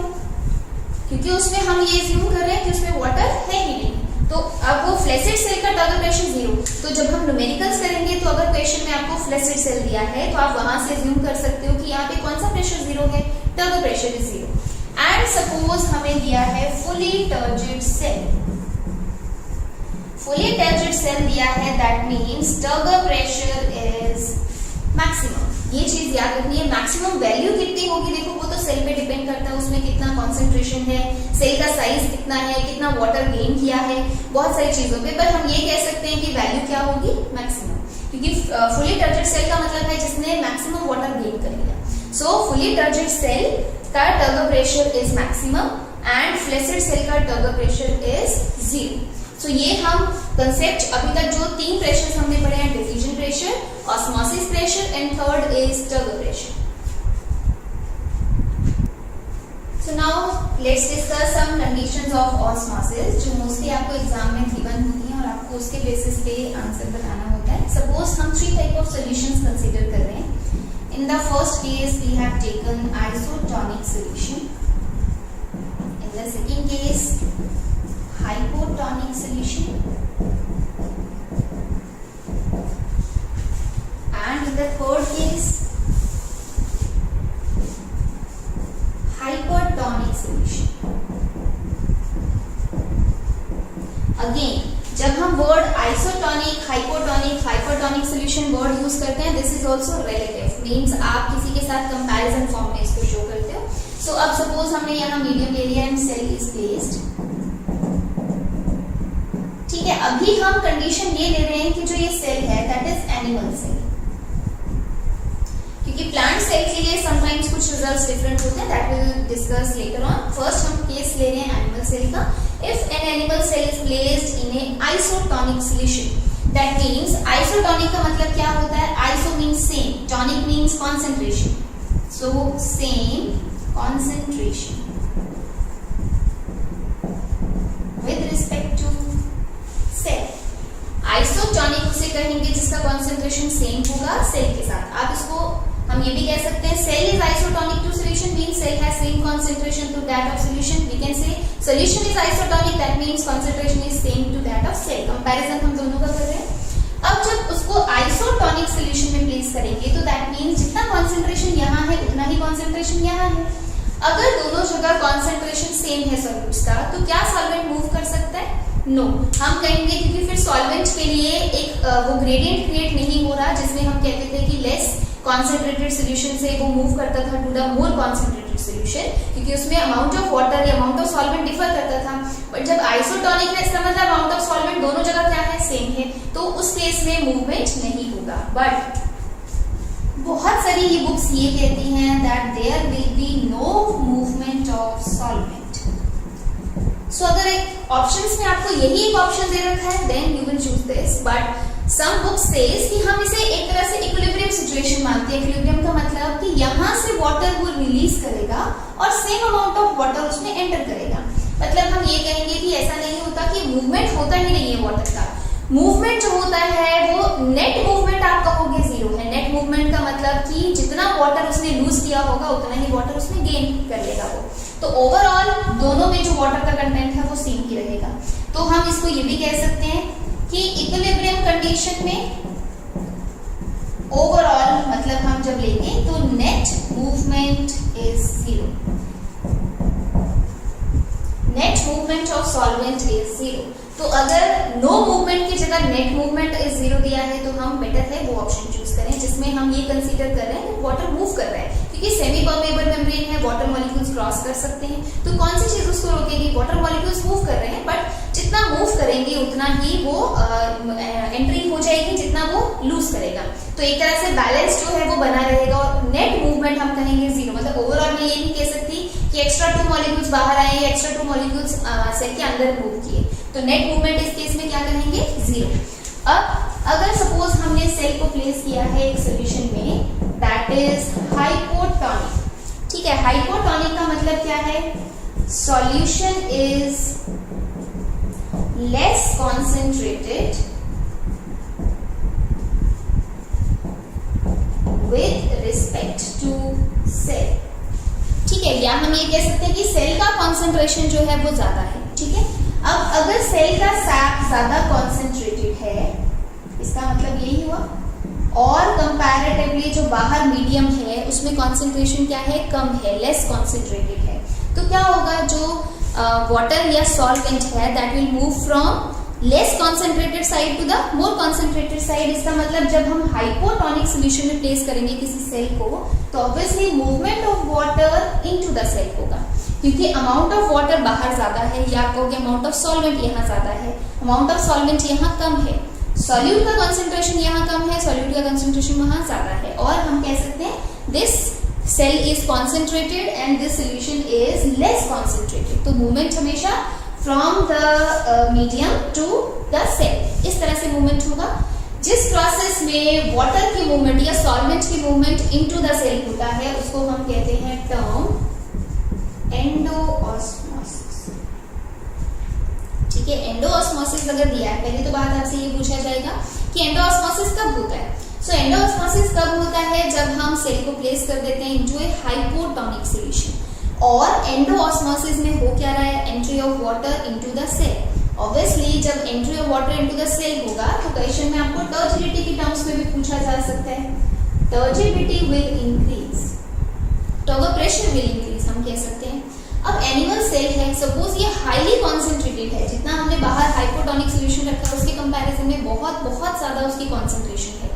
क्योंकि उसमें हम ये अज्यूम कर रहे हैं कि उसमें वाटर है ही नहीं। तो अब वो फ्लैसिड सेल का टर्बो प्रेशर 0, तो जब हम न्यूमेरिकल्स करेंगे तो अगर क्वेश्चन में आपको फ्लैसिड सेल दिया है तो आप वहां से अज्यूम कर सकते हो कि यहाँ पे कौन सा प्रेशर 0 है, turbo pressure is 0। And suppose हमें दिया है fully turgid cell, fully turgid cell दिया है, that means turbo pressure is maximum. ये चीज याद रखनी है, मैक्सिमम वैल्यू कितनी होगी देखो वो तो सेल पे डिपेंड करता है, उसमें कितना कॉन्सेंट्रेशन है, सेल का साइज कितना है, कितना वाटर गेन किया है, बहुत सारी चीजों पे, पर हम ये कह सकते हैं कि वैल्यू क्या होगी मैक्सिमम, क्योंकि फुली टर्जिड सेल का मतलब है जिसने मैक्सिमम वाटर गेन कर लिया। सो फुली टर्जिड सेल का turbo pressure is maximum and flaccid cell का टर्बो प्रेशर इज 0। सो ये हम कंसेप्ट अभी तक जो 3 प्रेशर हमने पढ़े हैं, diffusion pressure, osmosis pressure and third is turbo pressure. So now let's discuss some conditions of osmosis जो मोस्टली आपको एग्जाम में गिवन होती हैं और आपको उसके बेसिस पे आंसर बताना होता है। सपोज हम 3 टाइप ऑफ सॉल्यूशंस कंसीडर कर रहे हैं। In the first case we have taken isotonic solution, in the second case hypotonic solution, and in the third case hypertonic solution। Again जब हम word isotonic, hypotonic, hypertonic solution word use करते हैं, this is also relative, means आप किसी के साथ comparison form में इसको शो करते हो। सो अब सपोज हमने यहाँ मीडियम ले लिया एंड सेल इज प्लेस्ड, ठीक है। अभी हम कंडीशन ये ले रहे हैं कि जो ये सेल है दैट इज एनिमल सेल, क्योंकि प्लांट सेल के लिए समटाइम्स कुछ रिजल्ट्स डिफरेंट होते हैं, that will discuss later on. First हम केस ले रहे हैं एनिमल सेल का। If an animal cell is placed in a isotonic solution, that means isotonic का मतलब क्या होता है, iso means same, tonic means concentration, so same concentration with respect to cell। isotonic उसे कहेंगे जिसका concentration same होगा सेल के साथ। आप इसको हम ये भी कह सकते हैं cell is isotonic to solution means cell has same concentration to that of solution। We can say solution is isotonic, that means concentration is same to that of cell। Comparison हम दोनों का कर रहे हैं। अब जब उसको आइसोटोनिक सॉल्यूशन में प्लेस करेंगे तो दैट मींस जितना कंसंट्रेशन यहाँ है उतना ही कंसंट्रेशन यहाँ है। अगर दोनों जगह कंसंट्रेशन सेम है सॉल्यूट्स का तो क्या सॉल्वेंट मूव कर सकता है? नो हम कहेंगे, क्योंकि फिर सॉल्वेंट के लिए एक वो ग्रेडियंट क्रिएट नहीं हो रहा जिसमें हम कहते थे कि लेस कॉन्सेंट्रेटेड सोल्यूशन से वो मूव करता था to the more concentrated solution, क्योंकि उसमें अमाउंट ऑफ वाटर या अमाउंट ऑफ सॉल्वेंट डिफर करता था। बट जब आइसोटोनिक है इसका मतलब अमाउंट ऑफ सॉल्वेंट दोनों जगह क्या है, सेम है, तो उस केस में मूवमेंट नहीं होगा। बट बहुत सारी ये बुक्स ये कहती हैं that there will be no movement of solvent. So अगर एक ऑप्शंस में आपको यही एक ऑप्शन दे रखा है then you will choose this, but some books says कि हम इसे एक तरह से इक्विलिब्रियम सिचुएशन मानते हैं। इक्विलिब्रियम का मतलब कि यहाँ से वाटर वो रिलीज करेगा और सेम अमाउंट ऑफ वाटर उसमें एंटर करेगा। मतलब हम ये कहेंगे कि ऐसा नहीं होता कि मूवमेंट होता ही नहीं है वाटर का। मूवमेंट जो होता है वो नेट मूवमेंट आप कहोगे 0 है। नेट मूवमेंट का मतलब कि जितना वाटर उसने लूज किया होगा उतना ही वाटर उसने गेन कर लेगा वो। तो ओवरऑल दोनों में जो वाटर का कंटेंट है वो सेम ही रहेगा। तो हम इसको ये भी कह सकते हैं कि इक्विलिब्रियम कंडीशन में ओवरऑल मतलब हम जब लेंगे तो net movement is 0, net movement of solvent is 0। तो अगर नो मूवमेंट की जगह नेट मूवमेंट इज 0 दिया है तो हम बेटर है वो ऑप्शन चूज करें जिसमें हम ये कंसीडर कर रहे हैं कि वाटर मूव कर रहा है, क्योंकि सेमी परमेबल मेम्ब्रेन है, वाटर मॉलिक्यूल्स क्रॉस कर सकते हैं। तो कौन सी चीज उसको रोकेगी? वाटर मॉलिक्यूल्स मूव कर रहे हैं, बट जितना मूव करेंगे उतना ही वो एंट्री हो जाएगी जितना वो लूज करेगा। तो एक तरह से बैलेंस जो है वो बना रहेगा। और नेट मूवमेंट हम कहेंगे 0, मतलब ओवरऑल मैं ये नहीं कह सकती कि एक्स्ट्रा 2 मॉलिक्यूल्स बाहर आए या एक्स्ट्रा 2 मॉलिक्यूल्स सेल के अंदर मूव किए। तो नेट मूवमेंट इस केस में क्या कहेंगे? 0। अब अगर सपोज हमने सेल को प्लेस किया है एक सॉल्यूशन में दैट इज हाइपोटोनिक, ठीक है। हाइपोटोनिक का मतलब क्या है? Solution is less concentrated with respect to cell, ठीक है। या हम ये कह सकते हैं कि सेल का कॉन्सेंट्रेशन जो है वो ज्यादा है, ठीक है। अब अगर सेल का सैप ज्यादा कॉन्सेंट्रेटेड है, इसका मतलब यही हुआ, और कंपैरेटिवली जो बाहर मीडियम है उसमें कॉन्सेंट्रेशन क्या है? कम है, लेस कॉन्सेंट्रेटेड है। तो क्या होगा? जो वाटर या सॉल्वेंट है that will move from less concentrated side to the more concentrated side. इसका मतलब जब हम हाइपोटोनिक सॉल्यूशन में प्लेस करेंगे किसी सेल को तो obviously movement of water into the cell होगा, क्योंकि अमाउंट ऑफ वाटर बाहर ज्यादा है, या कहोगे अमाउंट ऑफ सॉल्वेंट यहाँ ज्यादा है, अमाउंट ऑफ सॉल्वेंट यहाँ कम है, सॉल्यूट का कंसंट्रेशन यहाँ कम है, सॉल्यूट का कंसंट्रेशन वहाँ ज्यादा है। और हम कह सकते हैं this cell is concentrated and this solution is less concentrated. तो मूवमेंट हमेशा from the medium to the cell, इस तरह से मूवमेंट होगा। जिस प्रोसेस में वाटर की मूवमेंट या सॉल्वेंट की मूवमेंट इनटू द सेल होता है उसको हम कहते हैं टर्म एंडोऑस्मोसिस, ठीक है। एंडोऑस्मोसिस अगर दिया है, पहले तो बात आपसे ये पूछा जाएगा कि एंडोऑस्मोसिस कब होता है। सो एंडोऑस्मोसिस कब होता है? जब हम सेल को प्लेस कर देते हैं इनटू ए हाइपोटोनिक सॉल्यूशन। और एंडोऑस्मोसिस में हो क्या रहा है? Entry of water into the cell. Obviously जब entry of water into the cell होगा तो क्वेश्चन में आपको टर्जिडिटी की टर्म्स में भी पूछा जा सकता है। Turgidity will increase, turbo pressure will increase, हम कह सकते हैं। अब एनिमल सेल है, सपोज ये हाईली कॉन्सेंट्रेटेड है, जितना हमने बाहर हाइपोटोनिक सॉल्यूशन रखा है उसके कंपैरिजन में बहुत बहुत ज्यादा उसकी कॉन्सेंट्रेशन है।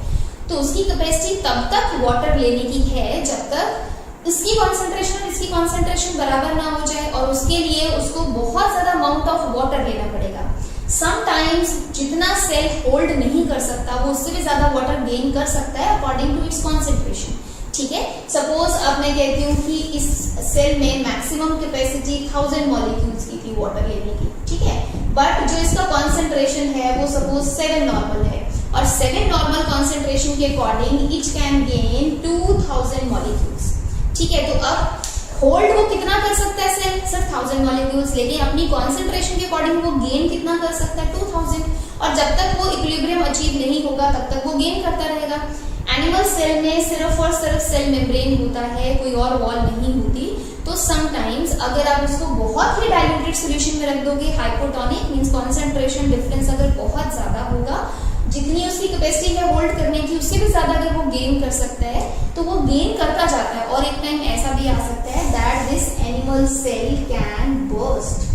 तो उसकी कैपेसिटी तब तक वाटर लेने की है जब तक इसकी कॉन्सेंट्रेशन और इसकी कॉन्सेंट्रेशन बराबर ना हो जाए, और उसके लिए उसको बहुत ज्यादा अमाउंट ऑफ वाटर लेना पड़ेगा। समटाइम्स जितना सेल होल्ड नहीं कर सकता वो उससे भी ज्यादा वाटर गेन कर सकता है अकॉर्डिंग टू इट्स कॉन्सेंट्रेशन, ठीक है। सपोज अब मैं कहती हूँ कि इस सेल में मैक्सिमम कैपेसिटी 1000 मॉलिक्यूल्स की थी वाटर लेने की, ठीक है। बट जो इसका कॉन्सेंट्रेशन है वो सपोज 7 नॉर्मल है, और 7 नॉर्मल कॉन्सेंट्रेशन के according etch can gain 2000 molecules, ठीक है। तो अब होल्ड वो कितना कर सकता है सेल? सिर्फ 1000 मॉलिक्यूल्स, लेकिन अपनी कॉन्सेंट्रेशन के अकॉर्डिंग वो गेन कितना कर सकता है? 2000। और जब तक वो इक्विलिब्रियम अचीव नहीं होगा तब तक वो गेन करता रहेगा। एनिमल सेल में सिर्फ और सिर्फ सेल मेम्ब्रेन होता है, कोई और वॉल नहीं होती। तो समटाइम्स अगर आप उसको बहुत ही डाइल्यूटेड सॉल्यूशन में रख दोगे, हाइपोटोनिक मींस कॉन्सेंट्रेशन डिफरेंस अगर बहुत ज्यादा होगा, जितनी उसकी कैपेसिटी है होल्ड करने की उससे भी ज्यादा अगर वो गेन कर सकता है तो वो गेन करता जाता है। और एक टाइम ऐसा भी आ सकता है that this animal cell can burst,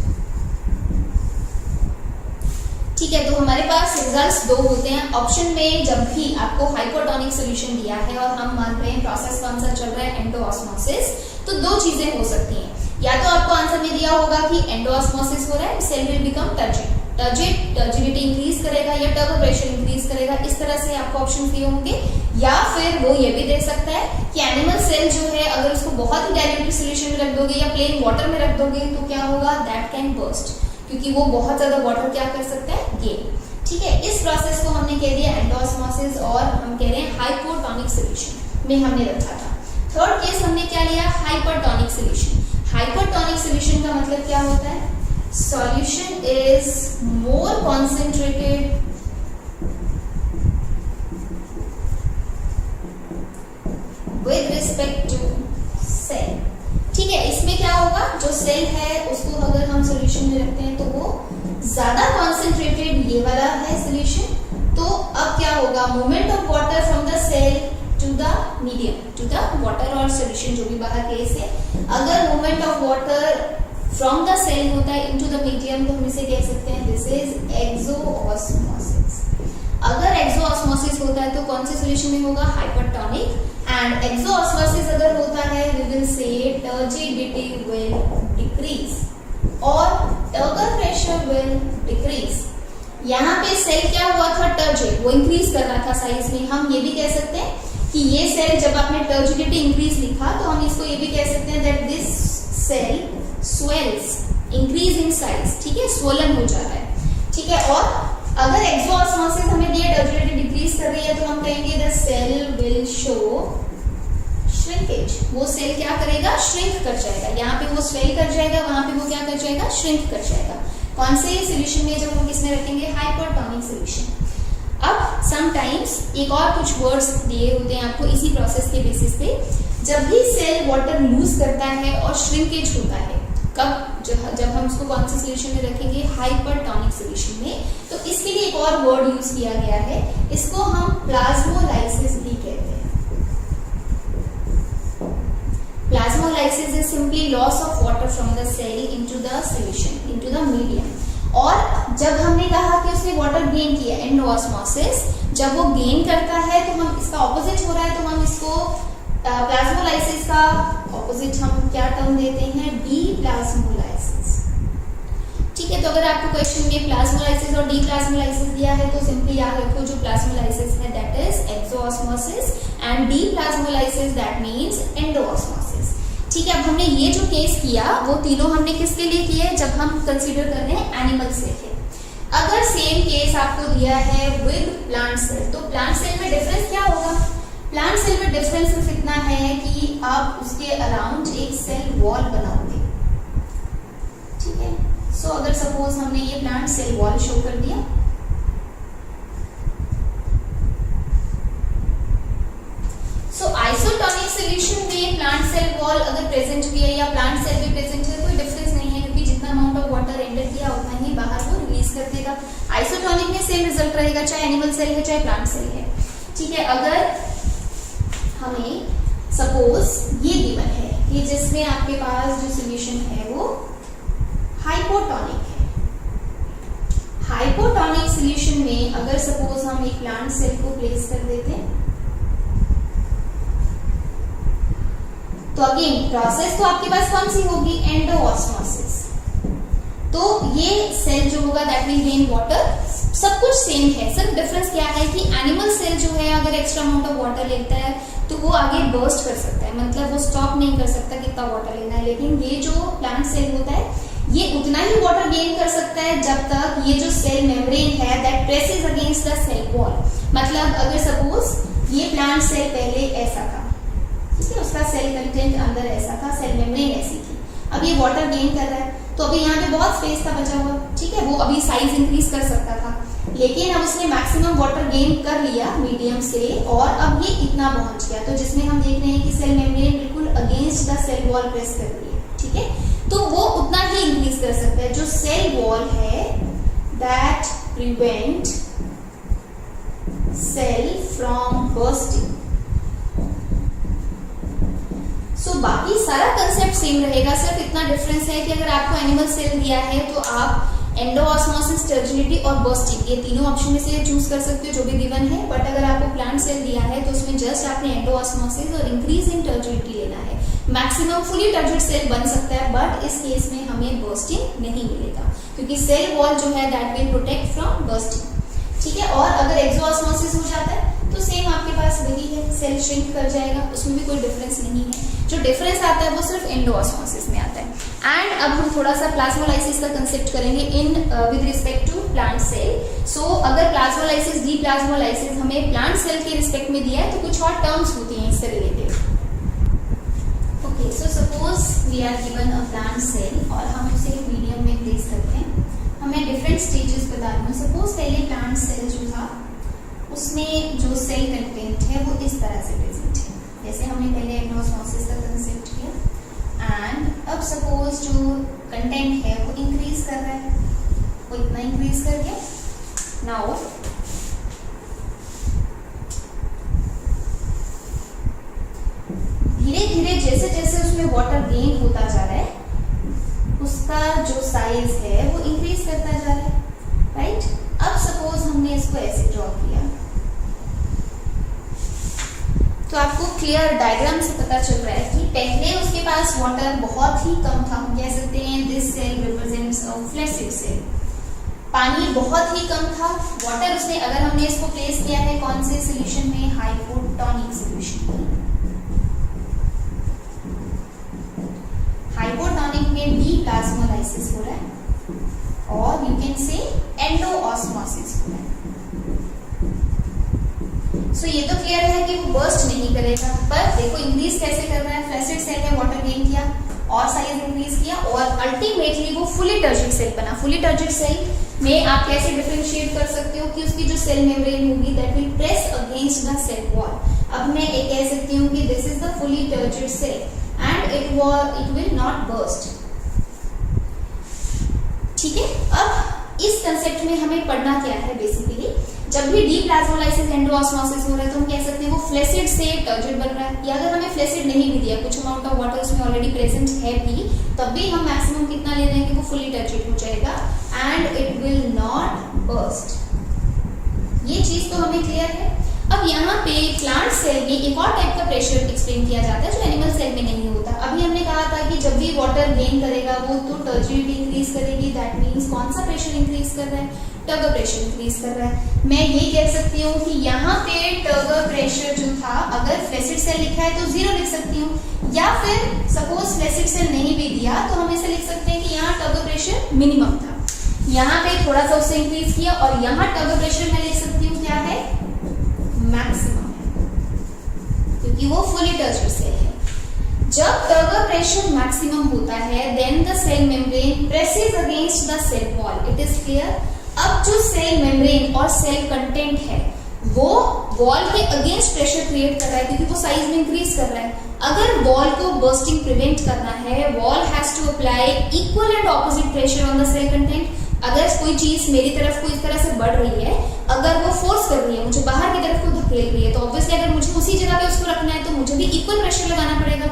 ठीक है। तो हमारे पास रिजल्ट्स दो होते हैं ऑप्शन में। जब भी आपको हाइपोटोनिक सॉल्यूशन दिया है और हम मान रहे हैं प्रोसेस कौन सा चल रहा है? एंडोऑस्मोसिस, तो दो चीजें हो सकती हैं। या तो आपको आंसर में दिया होगा कि एंडोऑस्मोसिस हो रहा है, cell will become turgid, turgidity increase करेगा या टर्बो प्रेशर इंक्रीज करेगा, इस तरह से आपको ऑप्शन दिए होंगे। या फिर वो ये भी दे सकता है कि एनिमल सेल जो है अगर उसको बहुत ही डाइल्यूटेड सॉल्यूशन में रख दोगे या प्लेन वाटर में रख दोगे तो क्या होगा? दैट कैन बर्स्ट, क्योंकि वो बहुत ज्यादा वाटर क्या कर सकता है? गेन, ठीक है। इस प्रोसेस को हमने कह दिया एंडोऑस्मोसिस, और हम कह रहे हैं हाइपोटोनिक सॉल्यूशन में हमने रखा था। थर्ड केस हमने क्या लिया? Hypertonic solution. हाइपरटोनिक सॉल्यूशन का मतलब क्या होता है? solution is more concentrated with respect to cell, ठीक है। इसमें क्या होगा? जो सेल है उसको अगर हम सॉल्यूशन में रखते हैं तो वो ज्यादा कॉन्सेंट्रेटेड ये वाला है सॉल्यूशन, तो अब क्या होगा, movement of water from the cell to the medium, to the water और सोल्यूशन जो भी बाहर केस है, अगर movement of water from the cell होता है इनटू द मीडियम तो हम इसे कह सकते हैं दिस इज एक्सोऑस्मोसिस। अगर एक्सोऑस्मोसिस होता है तो कौन से सोल्यूशन में होगा, हाइपरटोनिक। एंड एक्सोऑस्मोसिस अगर होता है we will say turgidity will decrease और टर्गर प्रेशर विल डिक्रीज। यहाँ पे सेल क्या हुआ था, टर्जिड, वो इंक्रीज कर रहा था साइज में। हम ये भी कह सकते हैं कि ये सेल, जब आपने टर्जिडिटी इंक्रीज लिखा तो हम इसको ये भी कह सकते हैं that this cell swells, increase in size, ठीक है, स्वोलन हो जाता है, ठीक है। और अगर एक्सोऑस्मोसिस हमें दिया टर्जिडिटी डिक्रीज कर रही है तो हम कहेंगे the cell will show shrinkage, वो सेल क्या करेगा, श्रिंक कर जाएगा। यहाँ पे वो स्वेल कर जाएगा, वहां पे वो क्या कर जाएगा, श्रिंक कर जाएगा। कौन से सोल्यूशन में, जब हम किसमें रखेंगे, हाइपरटोनिक सोल्यूशन। अब समटाइम्स एक और कुछ वर्ड्स दिए होते हैं आपको इसी प्रोसेस के बेसिस पे। जब भी सेल वाटर लूज करता है और श्रिंकेज होता है, कब, जब हम उसको कौन से सोल्यूशन में रखेंगे, हाइपरटोनिक सोल्यूशन में। तो इसके लिए एक और वर्ड यूज किया गया है, इसको हम प्लाज्मोलाइसिस भी कहते हैं। Plasmolysis is simply loss of water from the cell into the solution, into the medium. और जब हमने कहा कि उसने वाटर गेन किया, एंडोऑस्मोसिस, जब वो गेन करता है तो हम इसका ऑपोजिट हो रहा है, तो हम इसको प्लाज्मोलाइसिस का ऑपोजिट हम क्या टर्म देते हैं, डीप्लाज्मोलाइसिस, ठीक है। तो अगर आपको क्वेश्चन में प्लाज्मोलाइसिस और डीप्लाज्मोलाइसिस दिया है तो सिंपली याद रखो जो प्लाज्मोलाइसिस है that is exosmosis and deplasmolysis that means endosmosis, ठीक है। अब हमने ये जो केस किया वो तीनों हमने किसके लिए किया है, जब हम कंसीडर कर रहे हैं एनिमल सेल के। अगर सेम केस आपको दिया है विद प्लांट सेल, तो प्लांट सेल में डिफरेंस क्या होगा, प्लांट सेल में डिफरेंस सिर्फ इतना है कि आप उसके अराउंड एक सेल वॉल बनाओगे, ठीक है। सो अगर सपोज हमने ये प्लांट सेल वॉल शो कर दिया, सो आइसोटोनिक सोल्यूशन में प्लांट सेल वॉल अगर प्रेजेंट भी है या प्लांट सेल भी प्रेजेंट है कोई डिफरेंस नहीं है, क्योंकि जितना अमाउंट ऑफ वाटर एंटर किया उतना ही बाहर वो रिलीज कर देगा। आइसोटोनिक में सेम रिजल्ट रहेगा, चाहे एनिमल सेल है चाहे प्लांट सेल है, ठीक है। अगर हमें सपोज ये गिवन है कि जिसमें आपके पास जो सोल्यूशन है वो हाइपोटोनिक है, हाइपोटोनिक सोल्यूशन में अगर सपोज हम एक प्लांट सेल को प्लेस कर देते हैं तो अगेन प्रोसेस तो आपके पास कौन सी होगी, एंडोऑस्मोसिस। तो ये सेल जो होगा दैट विल गेन वाटर, सब कुछ सेम है, सिर्फ डिफरेंस क्या है कि एनिमल सेल जो है अगर एक्स्ट्रा अमाउंट ऑफ वाटर लेता है तो वो आगे बर्स्ट कर सकता है, मतलब वो स्टॉप नहीं कर सकता कितना वाटर लेना है। लेकिन ये जो प्लांट सेल होता है ये उतना ही वाटर गेन कर सकता है जब तक ये जो सेल मेम्ब्रेन है that presses against the cell wall. मतलब अगर सपोज ये प्लांट सेल पहले ऐसा था, ठीक है, उसका सेल कंटेंट अंदर ऐसा था, सेल मेम्ब्रेन ऐसी थी, अब ये वाटर गेन कर रहा है तो अभी यहाँ पे बहुत स्पेस था बचा हुआ, ठीक है, वो अभी साइज इंक्रीज कर सकता था, लेकिन अब उसने मैक्सिमम वाटर गेन कर लिया मीडियम से और अब ये इतना पहुंच गया, तो जिसमें हम देख रहे हैं कि सेल मेम्ब्रेन बिल्कुल against the cell wall press कर रही है, ठीक है। तो वो उतना ही इंक्रीज कर सकता है, जो सेल वॉल है that prevent cell from bursting. So बाकी सारा कंसेप्ट सेम रहेगा, सिर्फ इतना डिफरेंस है कि अगर आपको एनिमल सेल दिया है तो आप एंडोऑस्मोसिस, टर्जिडिटी और बर्स्टिंग ये तीनों ऑप्शन में से चूज कर सकते हो जो भी गिवन है। बट अगर आपको प्लांट सेल दिया है तो उसमें जस्ट आपने एंडोऑस्मोसिस और इंक्रीज इन टर्जिडिटी लेना है। मैक्सिमम फुली टर्जिड सेल बन सकता है बट इस केस में हमें बर्स्टिंग नहीं मिलेगा क्योंकि सेल वॉल जो है that will protect from bursting, ठीक है। और अगर एक्सोऑस्मोसिस हो जाता है तो सेम आपके पास वही है, सेल श्रिंक कर जाएगा, उसमें भी कोई डिफरेंस नहीं है। जो डिफरेंस आता है वो सिर्फ एंडोऑस्मोसिस में आता है। एंड अब हम थोड़ा सा प्लाज्मोलाइसिस का कंसेप्ट करेंगे in with respect to plant cell. So अगर प्लाज्मोलाइसिस, डीप्लाज्मोलाइसिस हमें प्लांट सेल के रिस्पेक्ट में दिया है तो कुछ और टर्म्स होती हैं इससे related. Okay, so suppose we are given a plant cell और हम उसे एक मीडियम में प्लेस करते हैं, हमें डिफरेंट स्टेजेस बता रही हूँ। सपोज पहले प्लांट सेल जो था उसमें जो सेल कंटेंट है वो इस तरह से प्रेजेंट है, जैसे हमने पहले एंडोऑस्मोसिस का कंसेप्ट किया। एंड अब सपोज जो कंटेंट है वो इंक्रीज कर रहा है, वो इतना इंक्रीज कर गया। नाउ धीरे धीरे जैसे जैसे उसमें वाटर गेन होता जा रहा है उसका जो साइज है वो इंक्रीज करता जा रहा है, राइट। अब सपोज हमने इसको ऐसे ड्रॉ किया तो आपको क्लियर डायग्राम से पता चल रहा है कि पहले उसके पास वाटर बहुत ही कम था, हम कह सकते हैं this cell represents a flaccid cell. पानी बहुत ही कम था, वाटर उसने, अगर हमने इसको प्लेस किया है कौन से सॉल्यूशन में, हाइपोटोनिक सॉल्यूशन में। हाइपोटोनिक में डीप्लाज्मोलाइसिस हो रहा है और यू कैन से एंडोऑस्मोसिस हो रहा है। सो ये तो क्लियर है कि वो बर्स्ट नहीं करेगा, पर देखो इंक्रीज कैसे कर रहा है। फ्लैसिड सेल में वाटर गेन किया और साइज इंक्रीज किया और अल्टीमेटली वो फुली टर्जिड सेल बना। फुली टर्जिड सेल में आप कैसे डिफरेंशिएट कर सकते हो कि उसकी जो सेल मेम्ब्रेन होगी that will press against the cell wall. अब मैं एक कह सकती हूँ कि this is the fully turgid cell and it will not burst. ठीक है, अब इस कंसेप्ट में हमें पढ़ना क्या है बेसिकली, जब भी डीप्लाज्मोलाइसिस एंडोऑस्मोसिस हो रहा है तो हम कह सकते हैं वो फ्लैसिड से टर्जिड बन रहा है। या अगर हमें फ्लैसिड नहीं भी दिया, कुछ अमाउंट ऑफ वाटर उसमें ऑलरेडी प्रेजेंट है भी, तब भी हम मैक्सिमम कितना ले लेंगे, वो फुली टर्जिड हो जाएगा and it will not burst. ये चीज तो हमें क्लियर है। अब यहाँ पे प्लांट सेल में एक और टाइप का प्रेशर एक्सप्लेन किया जाता है जो एनिमल सेल में नहीं होता। अभी हमने कहा था कि जब भी वाटर गेन करेगा वो तो टर्जिडिटी इंक्रीज करेगी, दैट मींस कौन सा प्रेशर इंक्रीज कर रहा है, टर्गर प्रेशर इंक्रीज कर रहा है। मैं ये कह सकती हूँ कि यहाँ पे टर्गर प्रेशर जो था, अगर फ्लैसिड सेल लिखा है तो 0 लिख सकती हूँ, या फिर सपोज फ्लैसिड सेल नहीं भी दिया तो हम इसे लिख सकते हैं कि यहाँ टर्गर प्रेशर मिनिमम था, यहाँ पे थोड़ा सा उससे इंक्रीज किया और यहाँ टर्गर प्रेशर मैं लिख सकती हूँ क्या है, मैक्सिमम है, क्योंकि वो फुली टर्जिड सेल है। जब टर्गर प्रेशर मैक्सिमम होता है then the cell membrane presses against the cell wall. It is clear. अब जो सेल मेम्ब्रेन और सेल कंटेंट है वो वॉल के अगेंस्ट प्रेशर क्रिएट कर रहा है क्योंकि वो साइज में इंक्रीज कर रहा है। अगर वॉल को बर्स्टिंग प्रिवेंट करना है, wall has to apply equal and opposite pressure on the cell content. अगर कोई चीज मेरी तरफ को इस तरह से बढ़ रही है, अगर वो फोर्स कर रही है, मुझे बाहर की तरफ को धकेल रही है, तो ऑब्वियसली अगर मुझे उसी जगह पे उसको रखना है तो मुझे भी इक्वल प्रेशर लगाना पड़ेगा।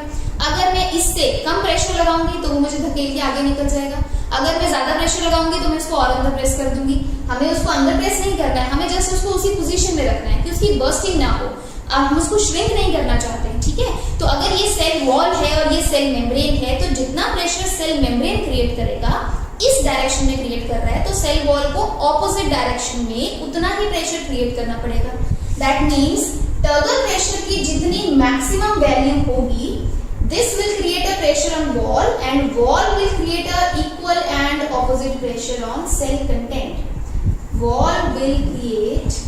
अगर मैं इससे कम प्रेशर लगाऊंगी तो वो मुझे धकेल के आगे निकल जाएगा। अगर मैं ज्यादा प्रेशर लगाऊंगी तो मैं उसको और अंदर प्रेस कर दूंगी। हमें उसको अंदर प्रेस नहीं करना है, हमें जस्ट उसको उसी पोजीशन में रखना है कि उसकी बर्स्टिंग ना हो। हम उसको श्रिंक नहीं करना चाहते हैं, ठीक है। तो अगर ये सेल वॉल है और ये सेल मेम्ब्रेन है तो जितना प्रेशर सेल मेम्ब्रेन क्रिएट करेगा इस डायरेक्शन में क्रिएट कर रहा है, तो सेल वॉल को ऑपोजिट डायरेक्शन में उतना ही प्रेशर क्रिएट करना पड़ेगा। दैट मीन्स टर्गर प्रेशर की जितनी मैक्सिमम वैल्यू होगी, this will create a pressure on wall and wall will create a equal and opposite pressure on cell content. Wall will create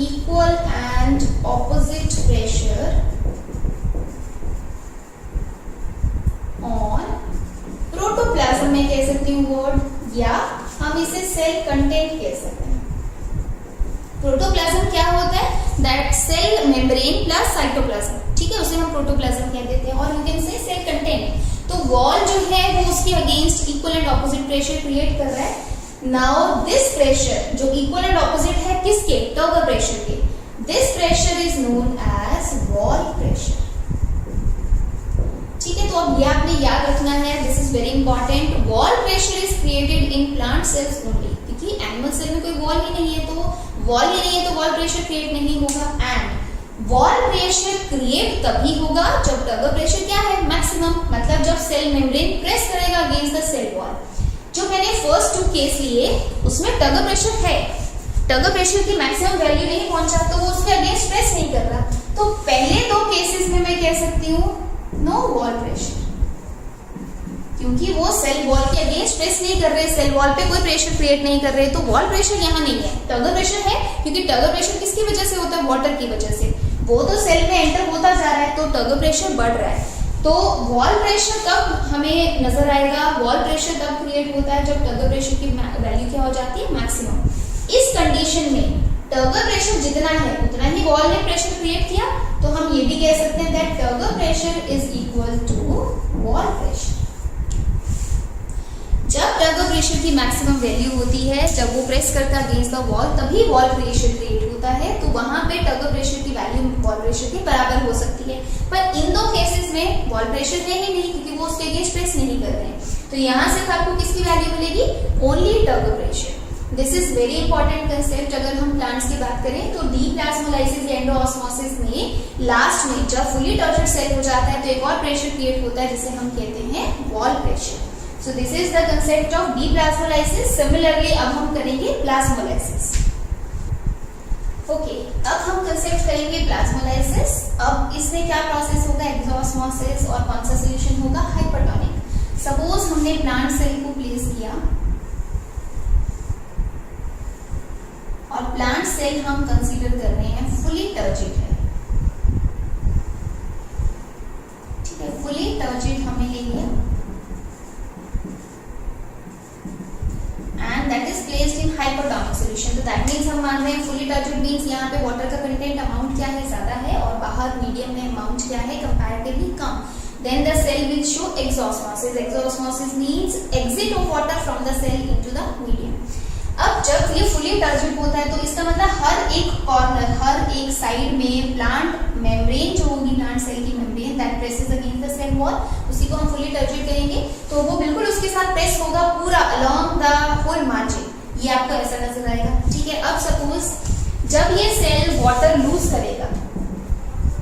equal and opposite pressure on protoplasm में कह सकती हूँ word, या हम इसे cell content कह सकते हैं। प्रोटोप्लाज्म क्या होता है, that cell membrane plus cytoplasm, ठीक है, उसे हम प्रोटोप्लाज्म कह देते हैं। और you can say cell content. तो वॉल जो है वो उसके against equal and opposite pressure create कर रहा है। नाउ दिस प्रेशर जो इक्वल एंड ऑपोजिट है किसके, टर्गर प्रेशर के, this pressure is known as wall pressure. ठीक है, तो अब ये आपने याद रखना है, this is very important. Wall pressure is created in plant cells only, क्योंकि एनिमल सेल में कोई वॉल ही नहीं है, तो वॉल ही नहीं है तो वॉल प्रेशर क्रिएट नहीं होगा। एंड वॉल प्रेशर क्रिएट तभी होगा जब टर्गर प्रेशर क्या है, मैक्सिमम, मतलब जब सेल मेम्ब्रेन प्रेस करेगा अगेंस्ट द सेल वॉल। जो मैंने फर्स्ट 2 केस लिए उसमें टर्गर प्रेशर है, टर्गर प्रेशर की मैक्सिमम वैल्यू नहीं पहुंचा तो वो उसके अगेंस्ट प्रेस नहीं कर रहा। तो पहले 2 केसेस में मैं कह सकती हूँ नो वॉल प्रेशर, क्योंकि वो सेल वॉल के अगेंस्ट प्रेस नहीं कर रहे, सेल वॉल पे कोई प्रेशर क्रिएट नहीं कर रहे, तो वॉल प्रेशर यहाँ नहीं है। टर्गर प्रेशर है क्योंकि टर्गर प्रेशर किसकी वजह से होता है, वाटर की वजह से, वो तो सेल में एंटर होता जा रहा है तो टर्गर प्रेशर बढ़ रहा है। तो वॉल प्रेशर कब हमें नजर आएगा, वॉल प्रेशर तब क्रिएट होता है जब टर्गर प्रेशर की वैल्यू क्या हो जाती है, मैक्सिमम। इस कंडीशन में टर्गर प्रेशर जितना है उतना ही वॉल ने प्रेशर क्रिएट किया, तो हम ये भी कह सकते हैं that turgor pressure is equal to wall pressure. जब टर्गर प्रेशर की मैक्सिमम वैल्यू होती है, जब वो प्रेस करता है अगेंस्ट द वॉल, तभी वॉल प्रेशर क्रिएट होता है। तो वहां पे टर्गर प्रेशर की वैल्यू वॉल प्रेशर के बराबर हो सकती है। पर इन 2 में वॉल प्रेशर है ही नहीं, क्योंकि वो उसके अगेंस्ट प्रेस नहीं कर रहे हैं। तो यहाँ सिर्फ आपको किसकी वैल्यू मिलेगी, only turbo pressure. This is very important concept. अगर हम प्लांट्स की बात करें तो डीप्लाज्मोलाइसिस या एंडोऑस्मोसिस में लास्ट में जब फुली टर्गेट सेल हो जाता है तो एक और प्रेशर क्रिएट होता है जिसे हम कहते हैं wall pressure. So this is the concept of deplasmolysis. Similarly अब हम करेंगे प्लाज्मोलाइसिस। ओके, अब हम कंसेप्ट करेंगे प्लाज्मोलाइसिस। अब इसमें क्या प्रोसेस होगा, एक्सोऑस्मोसिस, और कौन सा सोल्यूशन होगा, हाइपरटोनिक। सपोज हमने प्लांट सेल को प्लेस किया और प्लांट सेल हम कंसीडर कर रहे हैं फुली टर्जिड है, ठीक है, फुली टर्जिड हमने ले लिया and that is placed in hypertonic solution. तो दैट मींस हम मान रहे हैं फुली टर्जिड मींस यहाँ पे वाटर का कंटेंट अमाउंट क्या है, ज्यादा है, और बाहर मीडियम में अमाउंट क्या है, comparatively come. Then the cell will show exosmosis. Exosmosis means exit of water from the cell into the medium. अब जब ये फुली टर्जिड होता है तो इसका मतलब हर एक कॉर्नर, हर एक साइड में प्लांट मेम्ब्रेन जो होगी, प्लांट सेल की membrane that presses against the cell wall, उसी को हम फुली टर्जिड कहेंगे। तो वो बिल्कुल उसके साथ प्रेस होगा पूरा अलोंग द होल मार्जिन। ये आपको ऐसा नजर आएगा, ठीक है। अब सपोज जब ये सेल वाटर लूज करेगा,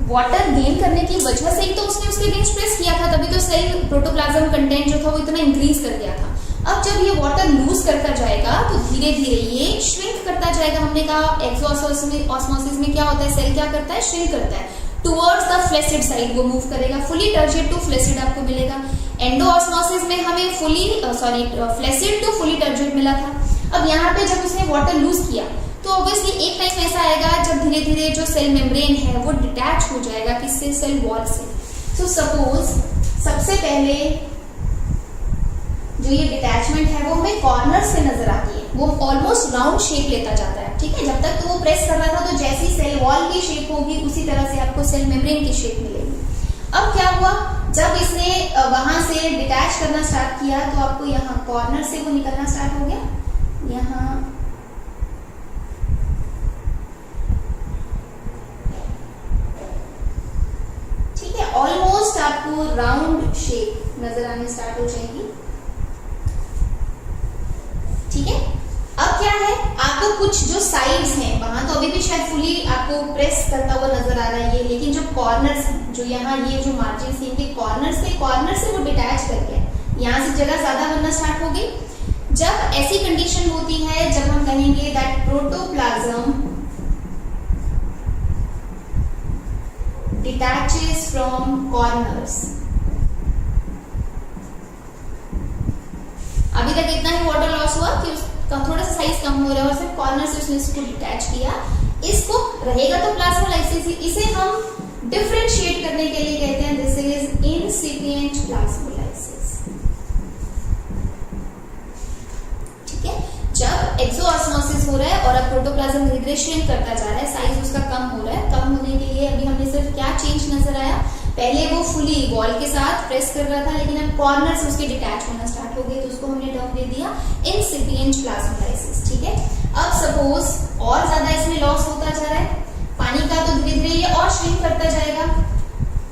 वाटर गेन करने की वजह से ही तो उसने उसके अगेंस्ट प्रेस किया था, तभी तो सेल प्रोटोप्लाज्म कंटेंट जो था वो इतना इंक्रीज कर गया था। अब जब ये वाटर लूज करता जाएगा तो धीरे धीरे ये श्रिंक करता जाएगा। हमने कहा एक्सोऑस्मोसिस में क्या होता है, सेल क्या करता है, श्रिंक करता है, टुवर्ड्स द फ्लैसिड साइड वो मूव करेगा, फुली टर्जिड टू फ्लैसिड आपको मिलेगा। एंडोऑस्मोसिस में हमें फ्लैसिड टू फुली टर्जिड मिला था। अब यहाँ पे जब उसने वाटर लूज किया तो ऑब्वियसली एक टाइम ऐसा आएगा जब धीरे धीरे जो सेल मेम्ब्रेन है वो डिटैच हो जाएगा किससे, सेल वॉल से। सो सपोज सबसे पहले जो ये डिटैचमेंट है वो हमें कॉर्नर से नजर आती है, वो ऑलमोस्ट राउंड शेप लेता जाता है, ठीक है। जब तक तो वो प्रेस कर रहा था तो जैसी सेल वॉल की शेप होगी उसी तरह से आपको सेल मेम्ब्रेन की शेप मिलेगी। अब क्या हुआ, जब इसने वहां से डिटैच करना स्टार्ट किया तो आपको यहाँ कॉर्नर से वो निकलना स्टार्ट हो गया, यहाँ ऑलमोस्ट आपको राउंड शेप नजर आने स्टार्ट हो जाएगी, ठीक है। अब क्या है, आपको कुछ जो साइड्स हैं वहां तो अभी भी शायद फुली आपको प्रेस करता हुआ नजर आ रहा है ये, लेकिन जो कॉर्नर्स हैं, जो यहाँ ये जो मार्जिन से इनके कॉर्नर से वो डिटैच कर गया, यहाँ से जगह ज्यादा बनना स्टार्ट हो गई। जब ऐसी कंडीशन होती है जब हम कहेंगे that protoplasm detaches from corners। अभी तक इतना ही वाटर लॉस हुआ कि उसका थोड़ा सा साइज कम हो रहा है और सिर्फ कॉर्नर से उसने इसको डिटैच किया, इसको रहेगा तो प्लाज्मोलाइसिस। इसे हम डिफरेंशिएट करने के लिए कहते हैं दिस इज इंसिपिएंट प्लाज्मोलाइसिस, ठीक है। जब एक्सोऑस्मोसिस हो रहा है और अब प्रोटोप्लाज्म धीरे धीरे श्रिंक करता जा रहा है, साइज उसका कम हो रहा है, कम होने के लिए अभी हमने सिर्फ क्या चेंज नजर आया, पहले वो फुली वॉल के साथ प्रेस कर रहा था लेकिन अब कॉर्नर से उसके डिटैच होना स्टार्ट हो गई, तो उसको हमने टर्म दे दिया इंसिपिएंट प्लाज्मोलाइसिस, ठीक है। अब सपोज और ज्यादा इसमें लॉस होता जा रहा है पानी का, तो धीरे धीरे ये और श्रिंक करता जाएगा।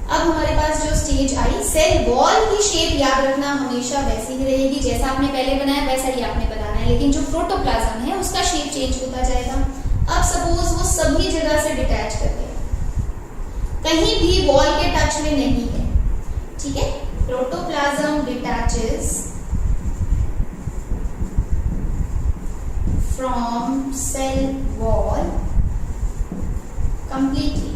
अब हमारे पास जो स्टेज आई, सेल वॉल की शेप याद रखना हमेशा वैसी ही रहेगी, जैसा आपने पहले बनाया वैसा ही आपने बनाना है, लेकिन जो प्रोटोप्लाज्म है उसका शेप चेंज होता जाएगा। अब सपोज वो सभी जगह से डिटैच कर गया, कहीं भी वॉल के टच में नहीं है, ठीक है। Protoplasm detaches from cell wall completely,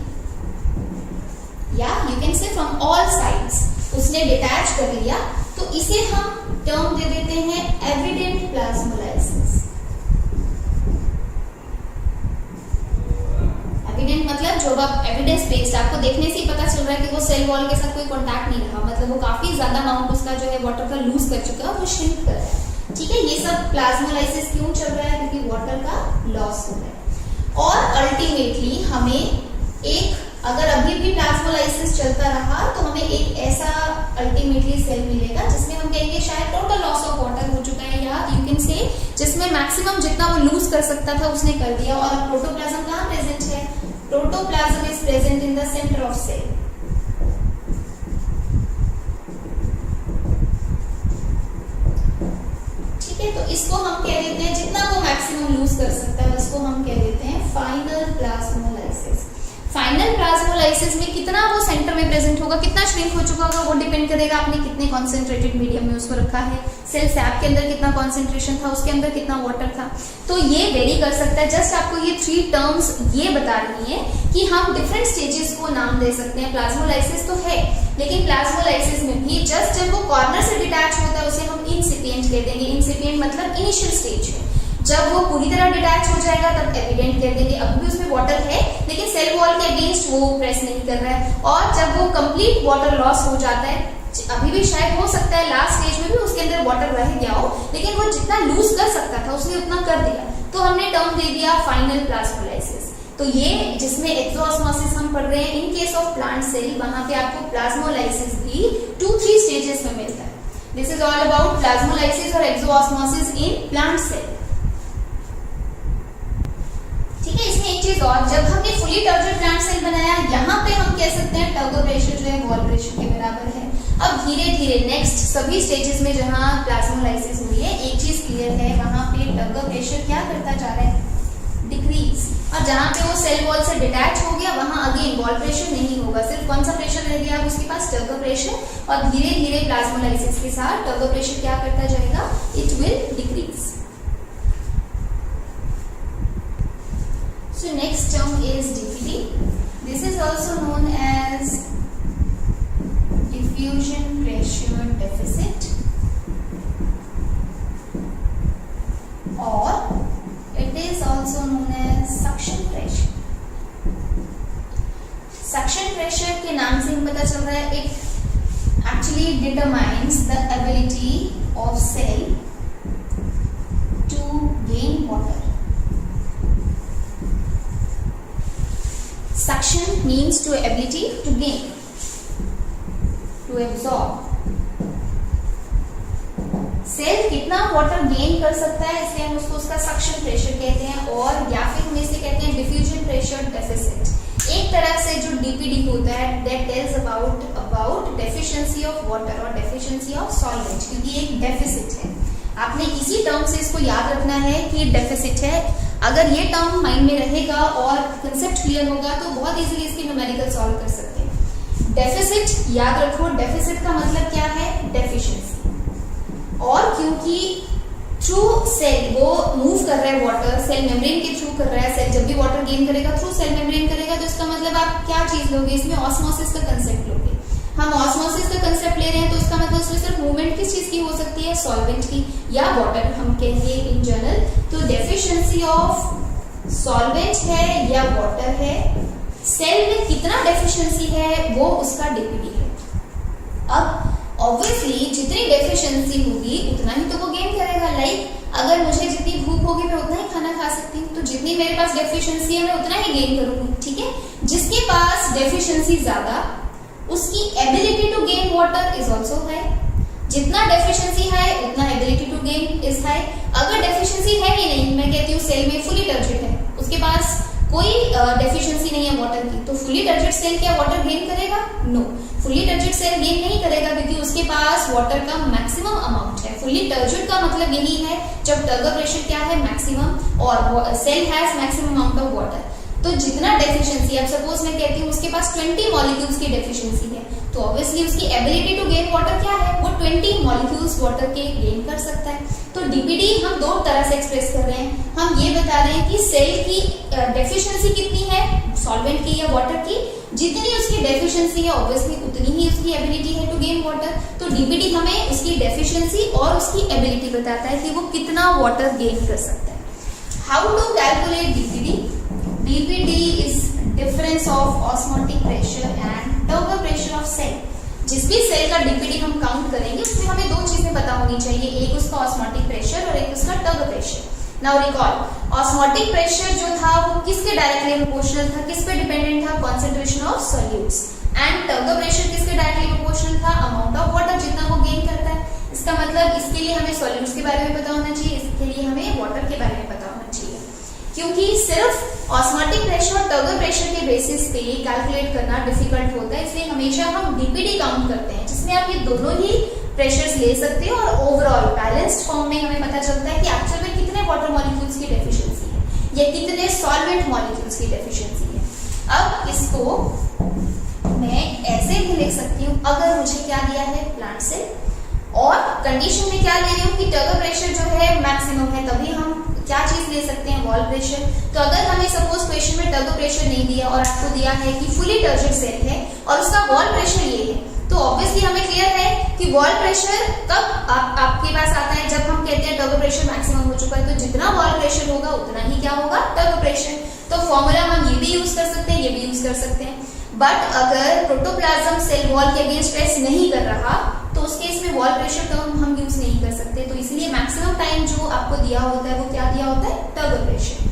या you can say from all sides, उसने डिटैच कर लिया, तो इसे हम टर्म दे देते हैं एविडेंट प्लाज्मोलाइसिस। एविडेंट मतलब जो अब एविडेंस बेस्ड, आपको देखने से ही पता चल रहा है कि वो सेल वॉल के साथ कोई कांटेक्ट नहीं रहा, मतलब वो काफी ज्यादा अमाउंट उसका जो है वाटर का लूज कर चुका है, वो श्रिंक कर रहा है, ठीक है। ये सब प्लाज्मोलाइसिस क्यों चल रहा है, क्योंकि वाटर का लॉस हो रहा है। और अल्टीमेटली हमें एक, अगर अभी भी प्लाज्मोलाइसिस चलता रहा तो हमें एक ऐसा अल्टीमेटली सेल मिलेगा जिसमें हम कहेंगे शायद टोटल लॉस ऑफ वाटर हो चुका है, या यू कैन से जिसमें मैक्सिमम जितना वो लूज कर सकता था उसने कर दिया। और अब प्रोटोप्लाज्म कहाँ प्रेजेंट है, protoplasm is present in the centre of cell, ठीक है, तो इसको हम कह देते हैं, जितना वो मैक्सिमम लूज कर सकता है उसको हम कह देते हैं फाइनल प्लाज्मोलाइसिस। फाइनल प्लाज्मोलाइसिस में कितना वो सेंटर में प्रेजेंट होगा, कितना श्रिंक हो चुका होगा, वो डिपेंड करेगा आपने कितने कॉन्सेंट्रेटेड मीडियम में उसको रखा है, सेल सैप के अंदर कितना कॉन्सेंट्रेशन था, उसके अंदर कितना वाटर था, तो ये वेरी कर सकता है। जस्ट आपको ये 3 टर्म्स ये बता रही है कि हम डिफरेंट स्टेजेस को नाम दे सकते हैं। प्लाज्मोलाइसिस तो है, लेकिन प्लाज्मोलाइसिस में भी जस्ट जब वो कॉर्नर से डिटैच होता है उसे हम इंसिपिएंट कह देंगे। इंसिपिएंट मतलब इनिशियल स्टेज है। जब वो पूरी तरह डिटैच हो जाएगा तब एविडेंट कह देंगे, अब भी उसमें वाटर है लेकिन सेल वॉल के अगेंस्ट वो प्रेस नहीं कर रहा है। और जब वो कंप्लीट वाटर लॉस हो जाता है, अभी भी शायद हो सकता है लास्ट स्टेज में भी उसके अंदर वाटर रह गया हो, लेकिन वो जितना लूज कर सकता था उसने उतना कर दिया, तो हमने टर्म दे दिया फाइनल प्लाज्मोलाइसिस। तो ये जिसमें एक्सोऑस्मोसिस हम पढ़ रहे हैं, in case of plant cell, वहां पे आपको प्लाज्मोलाइसिस भी 2-3 स्टेजेस में मिलता है। This is all about plasmolysis और एक्सोऑस्मोसिस इन प्लांट सेल। ठीक है, इसमें एक चीज और, जब हमने फुली टर्गोड प्लांट सेल बनाया, यहाँ पे हम कह सकते हैं टर्गो प्रेशर जो है वॉल प्रेशर के बराबर है। अब धीरे धीरे नेक्स्ट सभी स्टेजेस में जहाँ प्लाज्मोलाइसिस हुई है, एक चीज क्लियर है, वहां पे टर्गो प्रेशर क्या करता जा रहा है, डिक्रीज। और जहाँ पे वो सेल वॉल से डिटैच हो गया वहां अगेन वॉल प्रेशर नहीं होगा, सिर्फ कौन सा प्रेशर रह गया उसके पास, टर्गो प्रेशर। और धीरे धीरे प्लाज्मोलाइसिस के साथ टर्गो प्रेशर क्या करता जाएगा, it will decrease. So next term is DPD. This is also known as diffusion pressure deficit, or it is also known as suction pressure. Suction pressure के नाम से हमें पता चल रहा है, it actually determines the ability of cell to gain water. Suction means to ability to gain, to absorb. Cell कितना water gain कर सकता है, इसलिए हम उसको उसका सक्शन प्रेशर कहते हैं, और या फिर हम इसे कहते हैं डिफ्यूजन प्रेशर डेफिसिट। एक तरह से जो डीपीडी होता है that tells about deficiency of water और डेफिशिएंसी ऑफ सॉल्वेंट, क्योंकि एक डेफिसिट है। आपने इसी टर्म से इसको याद रखना है कि डेफिसिट है। अगर ये टर्म माइंड में रहेगा और कंसेप्ट क्लियर होगा तो बहुत इजीली इसकी न्यूमेरिकल सॉल्व कर सकते हैं। डेफिसिट याद रखो, डेफिसिट का मतलब क्या है, डेफिशिएंसी। और क्योंकि थ्रू सेल वो मूव कर रहा है वाटर, सेल मेम्ब्रेन के थ्रू कर रहा है, सेल जब भी वाटर गेन करेगा थ्रू सेल मेम्ब्रेन करेगा, तो इसका मतलब आप क्या चीज लोगे, इसमें ऑस्मोसिस का कंसेप्ट लोगे। हम ऑस्मोसिस का कंसेप्ट ले रहे हैं तो इसका मतलब उसमें सिर्फ मूवमेंट किस चीज की हो सकती है, सॉल्वेंट की या वाटर हम कहेंगे इन जनरल। तो डेफिशिएंसी ऑफ सॉल्वेंट है या वाटर है, सेल में कितना डेफिशिएंसी है वो उसका डीपीडी है। अब ऑब्वियसली जितनी डेफिशिएंसी होगी उतना ही तो वो गेन करेगा। लाइक अगर मुझे जितनी भूख होगी मैं उतना ही खाना खा सकती हूँ, तो जितनी मेरे पास डेफिशिएंसी है मैं उतना ही गेन करूंगी। ठीक है, जिसके पास डेफिशिएंसी ज्यादा उसकी ability to gain water is also high. जितना डेफिशिएंसी हाई उतना ability to gain is high. अगर डेफिशिएंसी है ही नहीं, मैं कहती हूँ सेल में फुली टर्जिड है, उसके पास कोई डेफिशिएंसी नहीं है वाटर की, तो फुली टर्जिड सेल क्या वाटर गेन करेगा, no. Fully turgid cell gain नहीं करेगा क्योंकि उसके पास वाटर का मैक्सिमम अमाउंट है। फुली टर्जिड का मतलब यही है जब टर्गो प्रेशर क्या है, मैक्सिमम, और cell has maximum amount of water. तो जितना डेफिशिएंसी, अब सपोज मैं कहती हूँ उसके पास 20 मॉलिक्यूल्स की डेफिशिएंसी है, तो ऑब्वियसली उसकी एबिलिटी टू गेन वाटर क्या है, वो 20 मॉलिक्यूल्स वाटर के गेन कर सकता है। तो डीपीडी हम दो तरह से एक्सप्रेस कर रहे हैं। हम ये बता रहे हैं कि सेल की डेफिशिएंसी कितनी है, सॉल्वेंट की या वाटर की, जितनी उसकी डेफिशिएंसी है ऑब्वियसली उतनी ही उसकी एबिलिटी है टू गेन वाटर। तो डीपीडी हमें उसकी डेफिशिएंसी और उसकी एबिलिटी बताता है कि वो कितना वाटर गेन कर सकता है। How to calculate DPD? DPD is difference of osmotic pressure and turbo pressure of cell. जिस भी सेल का डीपीडी हम काउंट करेंगे उसमें हमें दो चीजें पता होनी चाहिए, एक उसका ऑस्मोटिक प्रेशर और एक उसका turbo pressure. Now recall, osmotic pressure जो था वो किसके डायरेक्टली प्रोपोर्शनल था, किस पे डिपेंडेंट था, concentration of solutes. And turbo pressure किसके डायरेक्टली प्रोपोर्शनल था, अमाउंट ऑफ वाटर जितना वो गेन करता है। इसका मतलब इसके लिए हमें सॉल्यूट्स के बारे में पता होना चाहिए, इसके लिए हमें वाटर के बारे में पता होना चाहिए। क्योंकि सिर्फ ऑस्मोटिक प्रेशर और टर्बो प्रेशर के बेसिस पे कैलकुलेट करना डिफिकल्ट होता है, इसलिए हमेशा हम डीपीडी काउंट करते हैं जिसमें आप ये दोनों ही प्रेशर्स ले सकते हैं और ओवरऑल बैलेंस्ड फॉर्म में हमें पता चलता है कि एक्चुअल में कितने वाटर मॉलिक्यूल्स की डेफिशिएंसी है या कितने सॉल्वेंट मॉलिक्यूल्स की डेफिशिएंसी है। अब इसको मैं ऐसे भी लिख सकती हूँ, अगर मुझे क्या दिया है प्लांट सेल और कंडीशन में क्या ले रही हूँ कि टर्गो प्रेशर जो है मैक्सिमम है, तभी हम क्या चीज ले सकते हैं वॉल प्रेशर। तो अगर हमें सपोज क्वेश्चन में टर्गो प्रेशर नहीं दिया और आपको दिया है कि फुली टर्गेड सेल है और उसका वॉल प्रेशर ये है, तो ऑब्वियसली हमें क्लियर है कि वॉल प्रेशर कब आपके पास आता है, जब हम कहते हैं टर्गो प्रेशर मैक्सिमम हो चुका है। तो जितना वॉल प्रेशर होगा उतना ही क्या होगा टर्गो प्रेशर। तो फॉर्मूला हम ये भी यूज कर सकते हैं, ये भी यूज कर सकते हैं। बट अगर प्रोटोप्लाज्म सेल वॉल के अगेंस्ट प्रेस नहीं कर रहा तो उस केस में वॉल प्रेशर टर्म हम यूज नहीं कर सकते। तो इसलिए मैक्सिमम टाइम जो आपको दिया होता है वो क्या दिया होता है टर्गो प्रेशर।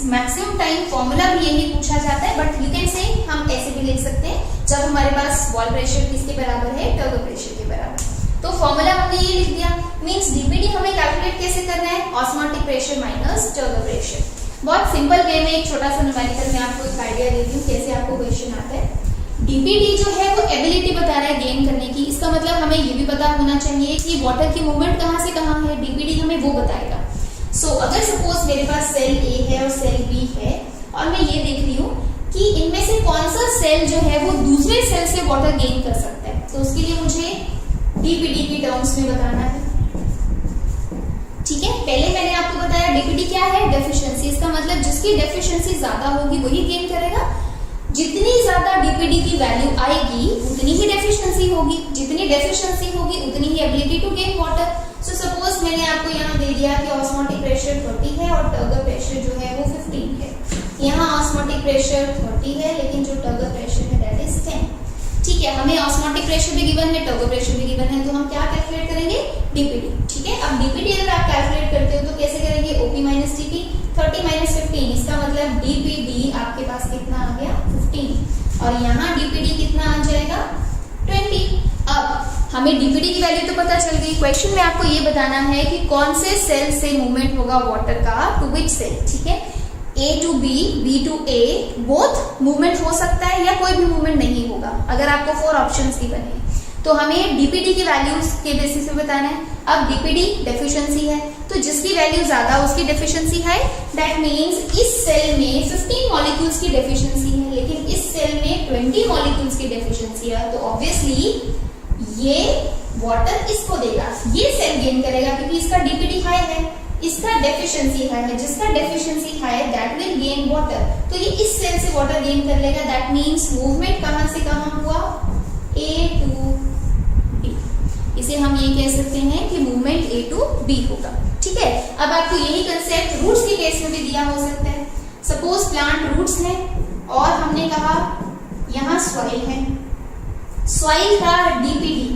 मैक्सिमम टाइम फॉर्मूला भी यही पूछा जाता है, बट यू कैन से हम ऐसे भी लिख सकते हैं जब हमारे पास वॉल प्रेशर किसके बराबर है टर्गो प्रेशर के बराबर। तो फॉर्मूला हमने ये लिख दिया, मींस डीपीडी हमें कैलकुलेट कैसे करना है, ऑस्मोटिक प्रेशर माइनस टर्गो प्रेशर। बहुत सिंपल वे में एक छोटा सा न्यूमेरिकल में आपको एक आइडिया देती हूँ कैसे आपको क्वेश्चन आता है। डीपीडी जो है वो एबिलिटी बता रहा है गेन करने की, इसका मतलब हमें ये भी पता होना चाहिए कि वाटर की मूवमेंट कहाँ से कहाँ है, डीपीडी हमें वो बताएगा। सो अगर सपोज मेरे पास सेल ए है और सेल बी है और मैं ये देख रही हूँ कि इनमें से कौन सा सेल जो है वो दूसरे सेल से वाटर गेन कर सकता है, तो उसके लिए मुझे डीपीडी की टर्म्स में बताना है। ठीक है, पहले मैंने आपको बताया डीपीडी क्या है, डेफिशिएंसी। इसका मतलब जिसकी डेफिशिएंसी ज्यादा होगी वही गेन करेगा। जितनी ज्यादा डीपीडी की वैल्यू आएगी उतनी ही डेफिशिएंसी होगी, जितनी डेफिशिएंसी होगी उतनी ही ability to gain water. So suppose मैंने आपको यहाँ दे दिया कि ऑस्मोटिक प्रेशर 30 है और टर्गो प्रेशर जो है वो 15 है। यहाँ ऑस्मोटिक प्रेशर 30 है लेकिन जो टर्गो प्रेशर है दैट इज 10। ठीक है, हमें ऑस्मोटिक प्रेशर भी गिवन है, टर्गो प्रेशर भी गिवन है, तो हम क्या कैलकुलेट करेंगे डीपीडी। ठीक है, अब डीपीडी अगर आप कैलकुलेट करते हो तो कैसे करेंगे, ओपी माइनस टीपी, 30 माइनस 15, इसका मतलब डीपीडी आपके पास कितना आ गया 15 और यहाँ डीपीडी कितना आ जाएगा 20। अब हमें डीपीडी की वैल्यू तो पता चल गई, क्वेश्चन में आपको ये बताना है कि कौन से सेल से मूवमेंट होगा वाटर का टू विच सेल। ठीक है, A to B, B to A, both movement हो सकता है या कोई भी मूवमेंट नहीं होगा अगर आपको 4 ऑप्शंस गिवन है। तो हमें डीपीडी की वैल्यूज के बेसिस पे बताना है। अब डीपीडी डेफिशिएंसी है तो जिसकी वैल्यू ज्यादा उसकी डेफिशिएंसी हाई, दैट मींस इस सेल में 15 मॉलिक्यूल्स की डेफिशिएंसी है लेकिन इस सेल में 20 मॉलिक्यूल्स की डेफिशिएंसी है, तो ऑब्वियसली ये वाटर इसको देगा, ये सेल गेन करेगा क्योंकि इसका डीपीडी हाई है, इसका डेफिशिएंसी हाई है, जिसका डेफिशिएंसी हाई है दैट विल गेन वाटर। तो ये इस सेल से वाटर गेन कर लेगा, दैट मींस मूवमेंट कहां से कहां हुआ A टू B। इसे हम ये कह सकते हैं कि मूवमेंट A टू B होगा। ठीक है, अब आपको यही कंसेप्ट रूट्स के केस में भी दिया हो सकता है। सपोज प्लांट रूट्स है और हमने कहा यहाँ सॉइल है, सॉइल का डीपीडी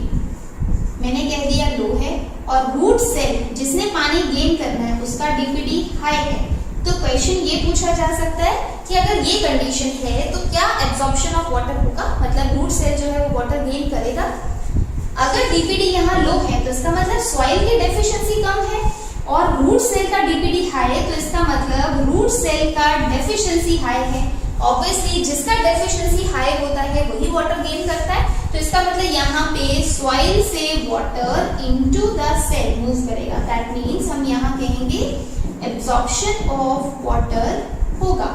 मैंने कह दिया लो है और रूट सेल जिसने पानी गेन करना है उसका डीपीडी हाई है। तो क्वेश्चन ये पूछा जा सकता है कि अगर ये कंडीशन है तो क्या एब्जॉर्प्शन ऑफ वाटर होगा, मतलब रूट सेल जो है वो वाटर गेन करेगा। अगर डीपीडी यहाँ लो है तो इसका मतलब सॉइल की डेफिशिएंसी कम है और रूट सेल का डीपीडी हाई है, तो इसका मतलब रूट सेल का डेफिशिएंसी हाई है। ऑब्वियसली जिसका डेफिशिएंसी हाई होता है वही वाटर गेन करता है, तो इसका मतलब यहाँ पे सॉइल से water into the cell move करेगा, दैट मींस हम यहाँ कहेंगे एब्जॉर्प्शन ऑफ वाटर होगा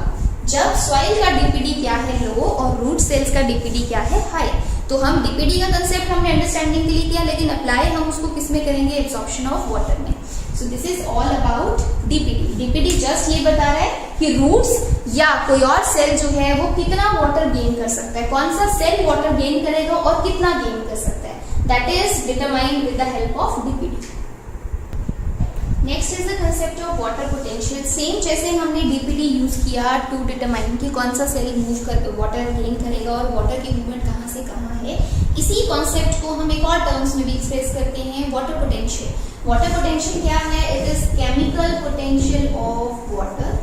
जब सॉइल का डीपीडी क्या है लो और रूट सेल्स का डीपीडी क्या है हाई। तो हम डीपीडी का कंसेप्ट हमने अंडरस्टैंडिंग के लिए किया, लेकिन अप्लाई हम उसको किस में करेंगे, एब्जॉर्प्शन ऑफ वाटर में। सो this is all about DPD. DPD just ये बता रहा है कि रूट्स या कोई और सेल जो है वो कितना वाटर गेन कर सकता है, कौन सा सेल वाटर गेन करेगा और कितना गेन कर सकता है, that is determined with the help of DPD. Next is the concept of water potential. Same जैसे हमने डीपीडी यूज किया टू डिटरमाइन कि कौन सा सेल मूव कर वाटर गेन करेगा और वाटर की मूवमेंट कहाँ से कहाँ है, इसी कॉन्सेप्ट को हम एक और टर्म्स में भी एक्सप्रेस करते हैं, वाटर पोटेंशियल। वाटर पोटेंशियल क्या है, it is chemical potential of water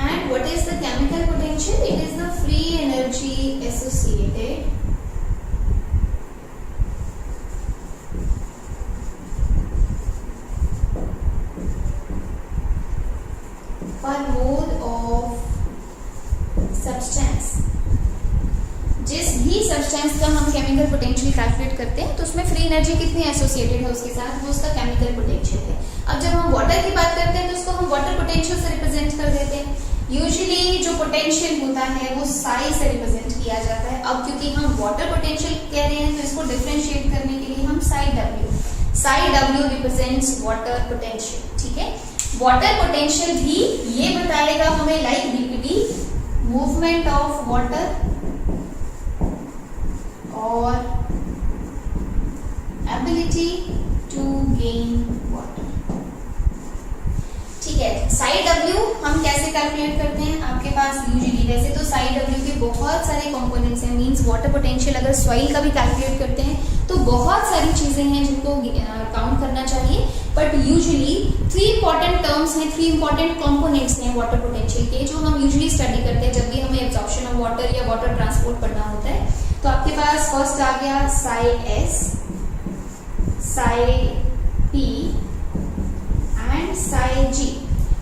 and what is the chemical potential, it is the free energy associated per mole of substance। जिस भी सब्सटेंस का हम केमिकल पोटेंशियल कैलकुलेट करते हैं तो उसमें फ्री एनर्जी कितनी एसोसिएटेड है उसके साथ, वो उसका केमिकल पोटेंशियल है। अब जब हम वाटर की बात करते हैं तो उसको हम वाटर पोटेंशियल से रिप्रेजेंट कर देते हैं। यूजुअली जो पोटेंशियल होता है वो साई से रिप्रेजेंट किया जाता है। अब क्योंकि हम वाटर पोटेंशियल कह रहे हैं तो इसको डिफरेंशिएट करने के लिए हम Sai W represents water potential. ठीक है, वाटर पोटेंशियल भी ये बताएगा हमें like BPD, movement of water और एबिलिटी टू गेन वाटर। ठीक है, साई डब्ल्यू हम कैसे कैलकुलेट करते हैं, आपके पास यूजुअली वैसे तो साई डब्ल्यू के बहुत सारे कंपोनेंट्स हैं, मींस वाटर पोटेंशियल अगर सॉइल का भी कैलकुलेट करते हैं तो बहुत सारी चीजें हैं जिनको काउंट करना चाहिए, बट यूजुअली 3 इंपॉर्टेंट टर्म्स हैं, 3 इंपॉर्टेंट कंपोनेंट्स हैं वाटर पोटेंशियल के, जो हम यूजुअली स्टडी करते हैं जब भी हमें एब्जॉर्प्शन ऑफ वाटर या वाटर ट्रांसपोर्ट पढ़ना होता है। तो आपके पास फर्स्ट आ गया psi S, psi P and psi G.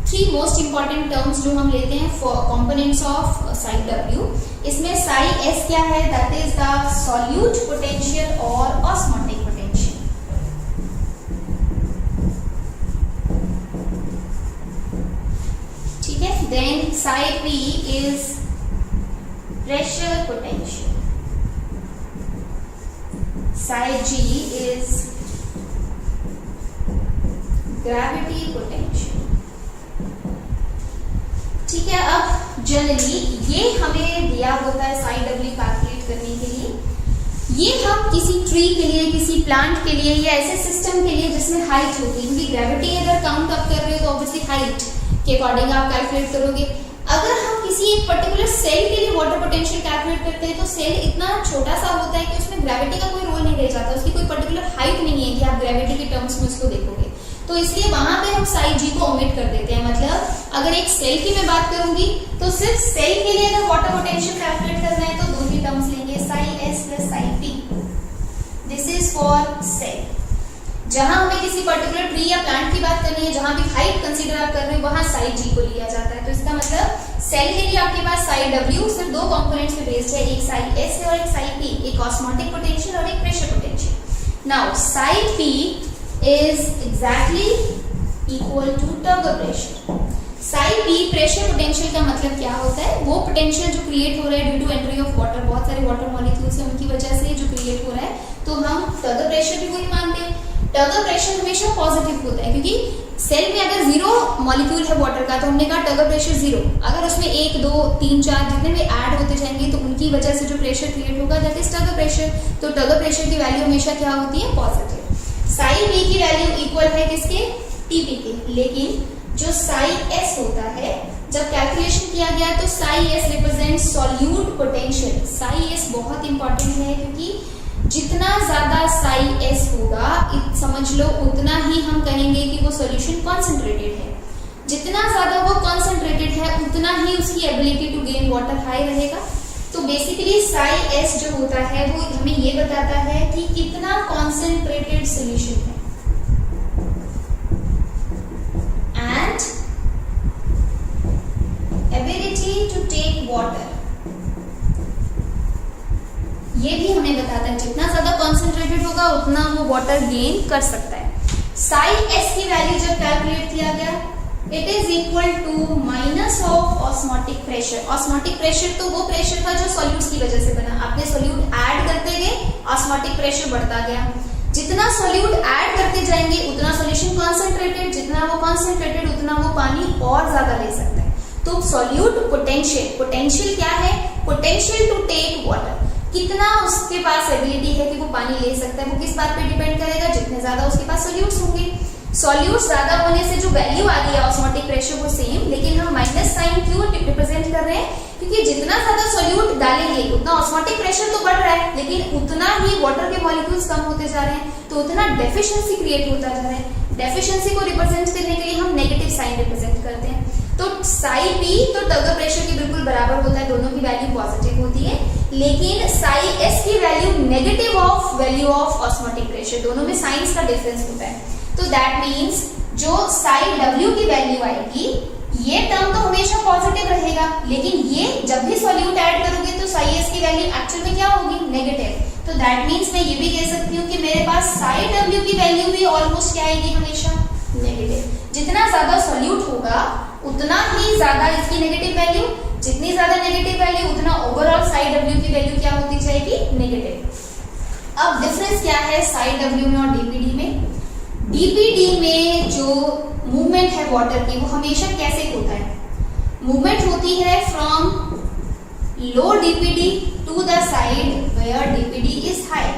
3 most important terms जो हम लेते हैं for components of psi W. इसमें साई एस क्या है, that is the solute potential और ऑस्मोटिक पोटेंशियल। ठीक है, then psi P is pressure potential, psi g is gravity potential। ठीक है, अब जनरली ये हमें दिया होता है psi w कैलकुलेट करने के लिए। ये हम किसी ट्री के लिए, किसी प्लांट के लिए या ऐसे सिस्टम के लिए जिसमें हाइट होती है, क्योंकि ग्रेविटी अगर काउंट आप कर रहे हो तो ऑब्वियसली हाइट के अकॉर्डिंग आप कैलकुलेट करोगे। अगर हम किसी एक पर्टिकुलर सेल के लिए वाटर पोटेंशियल कैलकुलेट करते हैं तो सेल इतना छोटा सा होता है कि उसमें ग्रेविटी का कोई रोल नहीं रह जाता, उसकी कोई पर्टिकुलर हाइट नहीं है कि आप ग्रेविटी के टर्म्स में उसको देखोगे, तो इसलिए वहां पे हम साई जी को ओमिट कर देते हैं। मतलब अगर एक सेल की मैं बात करूंगी तो सिर्फ सेल के लिए अगर वाटर पोटेंशियल कैलकुलेट करना है तो 2 ही टर्म्स लेंगे, Sai S plus psi P. This is for sale. जहां हमें किसी पर्टिकुलर ट्री या प्लांट की बात करनी है, जहां भी हाइट कंसीडर आप कर रहे हो, वहां साई जी को लिया जाता है। तो इसका मतलब सेल के लिए आपके पास साई डब्ल्यू सिर्फ 2 कंपोनेंट्स पे बेस्ड है, एक साई एस है और एक साई पी, एक ऑस्मोटिक पोटेंशियल और एक pressure potential. Now psi P is exactly equal to turgor pressure. Psi P pressure potential का मतलब क्या होता है, वो पोटेंशियल जो क्रिएट हो रहा है due to entry of water, बहुत सारे वाटर मॉलिक्यूल्स हैं उनकी वजह से जो क्रिएट हो रहा है, तो हम टर्बो प्रेशर भी वही मानते हैं। टर्बो प्रेशर हमेशा पॉजिटिव होता है, क्योंकि सेल में अगर 0 मॉलिक्यूल है वाटर का तो हमने कहा टर्बो प्रेशर 0, अगर उसमें 1 2 3 4 जितने भी ऐड होते जाएंगे तो उनकी वजह से जो प्रेशर क्रिएट होगा दैट इज टर्बो प्रेशर। तो टर्बो प्रेशर की वैल्यू हमेशा क्या होती है, पॉजिटिव। साई पी की वैल्यू इक्वल है किसके, टीपी के, लेकिन जो साई एस होता है जब कैलकुलेशन किया गया तो Sai S represent solute potential. Sai S बहुत इंपॉर्टेंट है क्योंकि जितना ज्यादा साई एस होगा समझ लो उतना ही हम कहेंगे कि वो सॉल्यूशन कॉन्सेंट्रेटेड है। जितना ज्यादा वो कॉन्सेंट्रेटेड है उतना ही उसकी ability to gain water high रहेगा। तो बेसिकली साई एस जो होता है वो हमें ये बताता है कि कितना कॉन्सेंट्रेटेड सॉल्यूशन है and ability to take water, ये भी हमें बताता है जितना ज्यादा कॉन्सेंट्रेटेड होगा उतना वो वाटर गेन कर सकता है। साई एस की वैल्यू जब कैलकुलेट किया गया it is equal to minus of osmotic pressure. Osmotic pressure तो वो प्रेशर था जो सॉल्यूट्स की वजह से बना, आपने सॉल्यूट ऐड करते गए ऑस्मोटिक प्रेशर बढ़ता गया, जितना सॉल्यूट ऐड करते जाएंगे उतना सॉल्यूशन कॉन्सेंट्रेटेड, जितना वो कॉन्सेंट्रेटेड उतना वो पानी और ज्यादा ले सकता है। तो सॉल्यूट पोटेंशियल, पोटेंशियल क्या है, पोटेंशियल टू टेक वाटर, कितना उसके पास एबिलिटी है कि वो पानी ले सकता है, वो किस बात पे डिपेंड करेगा, जितने ज्यादा उसके पास सॉल्यूट्स होंगे। सॉल्यूट्स ज्यादा होने से जो वैल्यू आ गई ऑस्मोटिक प्रेशर वो सेम, लेकिन हम माइनस साइन क्यों रिप्रेजेंट कर रहे हैं, क्योंकि जितना ज्यादा सॉल्यूट डालेंगे उतना ऑस्मोटिक प्रेशर तो बढ़ रहा है लेकिन उतना ही वाटर के मॉलिक्यूल्स कम होते जा रहे हैं, तो उतना डेफिशिएंसी क्रिएट होता जा रहा है। डेफिशिएंसी को रिप्रेजेंट करने के लिए हम नेगेटिव साइन रिप्रेजेंट करते हैं। तो साई पी तो टर्बो प्रेशर के बिल्कुल बराबर होता है, दोनों की वैल्यू पॉजिटिव होती है, लेकिन साई एस की value negative of value of osmotic pressure, दोनों में साइंस का डिफरेंस होता है। तो दैट मीन्स जो साई डब्ल्यू की वैल्यू आएगी ये टर्म तो हमेशा पॉजिटिव रहेगा, लेकिन ये जब भी सॉल्यूट ऐड करोगे तो साई एस की वैल्यू एक्चुअल में क्या होगी, नेगेटिव। तो दैट मीन्स मैं ये भी कह सकती हूँ कि मेरे पास साइड W की वैल्यू भी ऑलमोस्ट क्या आएगी, हमेशा नेगेटिव। जितना ज्यादा सॉल्यूट होगा उतना ही ज्यादा इसकी नेगेटिव वैल्यू, जितनी ज्यादा नेगेटिव वैल्यू उतना ओवरऑल साइड W की वैल्यू क्या होती जाएगी, नेगेटिव। अब डिफरेंस क्या है साइड W में और DPD में? DPD में जो मूवमेंट है वाटर की वो हमेशा कैसे होता है, मूवमेंट होती है from low DPD to the side where DPD is high.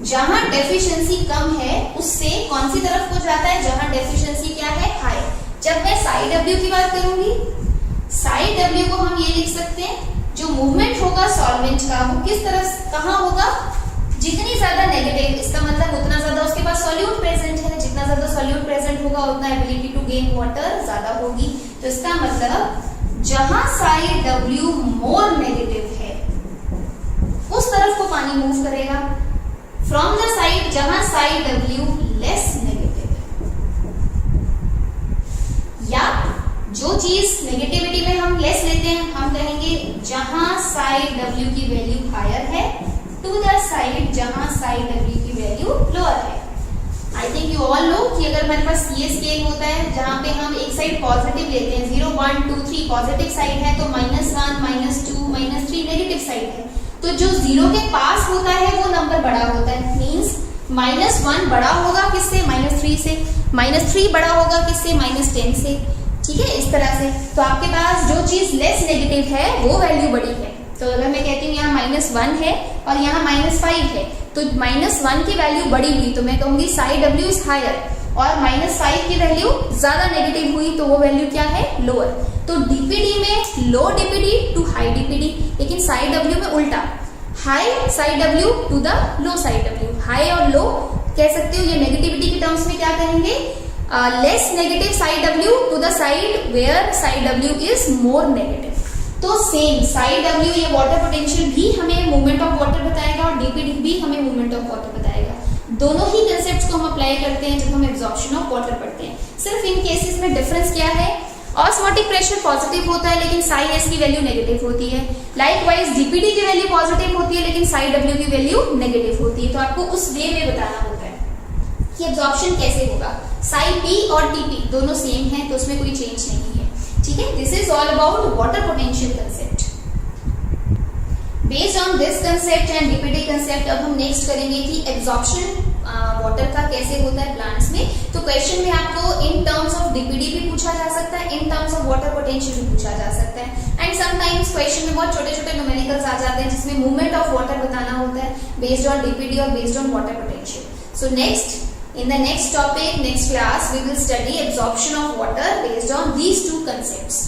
जहां डेफिशिएंसी कम है उससे कौन सी तरफ को जाता है, जहां डेफिशिएंसी क्या है, हाई। जब मैं साइड W की बात करूंगी, साइड W को हम ये लिख सकते हैं, जो मूवमेंट होगा सॉल्वेंट का वो किस तरफ कहां होगा, जितनी ज्यादा नेगेटिव, इसका मतलब उतना ज्यादा उसके पास सॉल्यूट प्रेजेंट है, जितना ज्यादा सॉल्यूट प्रेजेंट होगा उतना एबिलिटी टू गेन वाटर ज्यादा होगी। तो इसका मतलब जहां साइड W मोर नेगेटिव है उस तरफ को पानी मूव करेगा, फ्रॉम द साइड जहां साइड W लेस नेगेटिव है। या जो चीज नेगेटिविटी में हम लेस लेते हैं, हम कहेंगे जहां साइड W की वैल्यू हायर है टू द साइड जहां साइड W की वैल्यू लोअर है। I think you all know कि अगर हमारे पास ये स्केल होता है जहां पे हम एक साइड पॉजिटिव लेते हैं, 0 1 2 3 पॉजिटिव साइड है, तो -1 -2 -3 नेगेटिव साइड है। तो जो 0 के पास होता है वो नंबर बड़ा होता है, मींस -1 बड़ा होगा किससे, -3 से, -3 बड़ा होगा किससे, -10 से। ठीक है, इस तरह से। तो आपके पास जो चीज लेस नेगेटिव है वो वैल्यू बड़ी है। तो अगर मैं कहती हूँ यहाँ -1 है और यहाँ -5 है, तो -1 की वैल्यू बड़ी हुई तो मैं कहूंगी साइड W इज हायर, और -5 की वैल्यू ज्यादा नेगेटिव हुई तो वो वैल्यू क्या है, लोअर। तो DPD में low DPD to high DPD, लेकिन साइड W में उल्टा, high psi W to the low psi W। High और लो कह सकते हो, ये नेगेटिविटी के टर्म्स में क्या कहेंगे, less negative psi W to the side where psi W is more negative. तो सेम साइड W ये वाटर पोटेंशियल भी हमें मूवमेंट ऑफ वाटर बताएगा और DPD भी हमें मूवमेंट ऑफ वाटर बताएगा। दोनों ही कंसेप्ट्स को हम अप्लाई करते हैं जब हम एब्जॉर्प्शन ऑफ वाटर पढ़ते हैं। सिर्फ इन केसेस में डिफरेंस क्या है, ऑस्मोटिक प्रेशर पॉजिटिव होता है लेकिन साई S की वैल्यू नेगेटिव होती है। लाइकवाइज DPD की वैल्यू पॉजिटिव होती है लेकिन साइड W की वैल्यू नेगेटिव होती है। तो आपको उस वे में बताना होता है कि एब्जॉर्प्शन कैसे होगा। साई P और TP दोनों सेम है तो उसमें कोई चेंज नहीं है। ठीक है, this is all about water potential concept. Based on this concept and DPD concept अब हम नेक्स्ट करेंगे कि एब्जॉर्प्शन वाटर का कैसे होता है प्लांट्स में। तो क्वेश्चन में आपको इन टर्म्स ऑफ DPD भी पूछा जा सकता है, in terms of water potential भी पूछा जा सकता है। एंड समटाइम्स क्वेश्चन में बहुत छोटे छोटे न्यूमेरिकल्स आ जाते हैं जिसमें मूवमेंट ऑफ वाटर बताना होता है बेस्ड ऑन DPD और based on water potential. So next in the next topic, next class, we will study absorption of water based on these two concepts.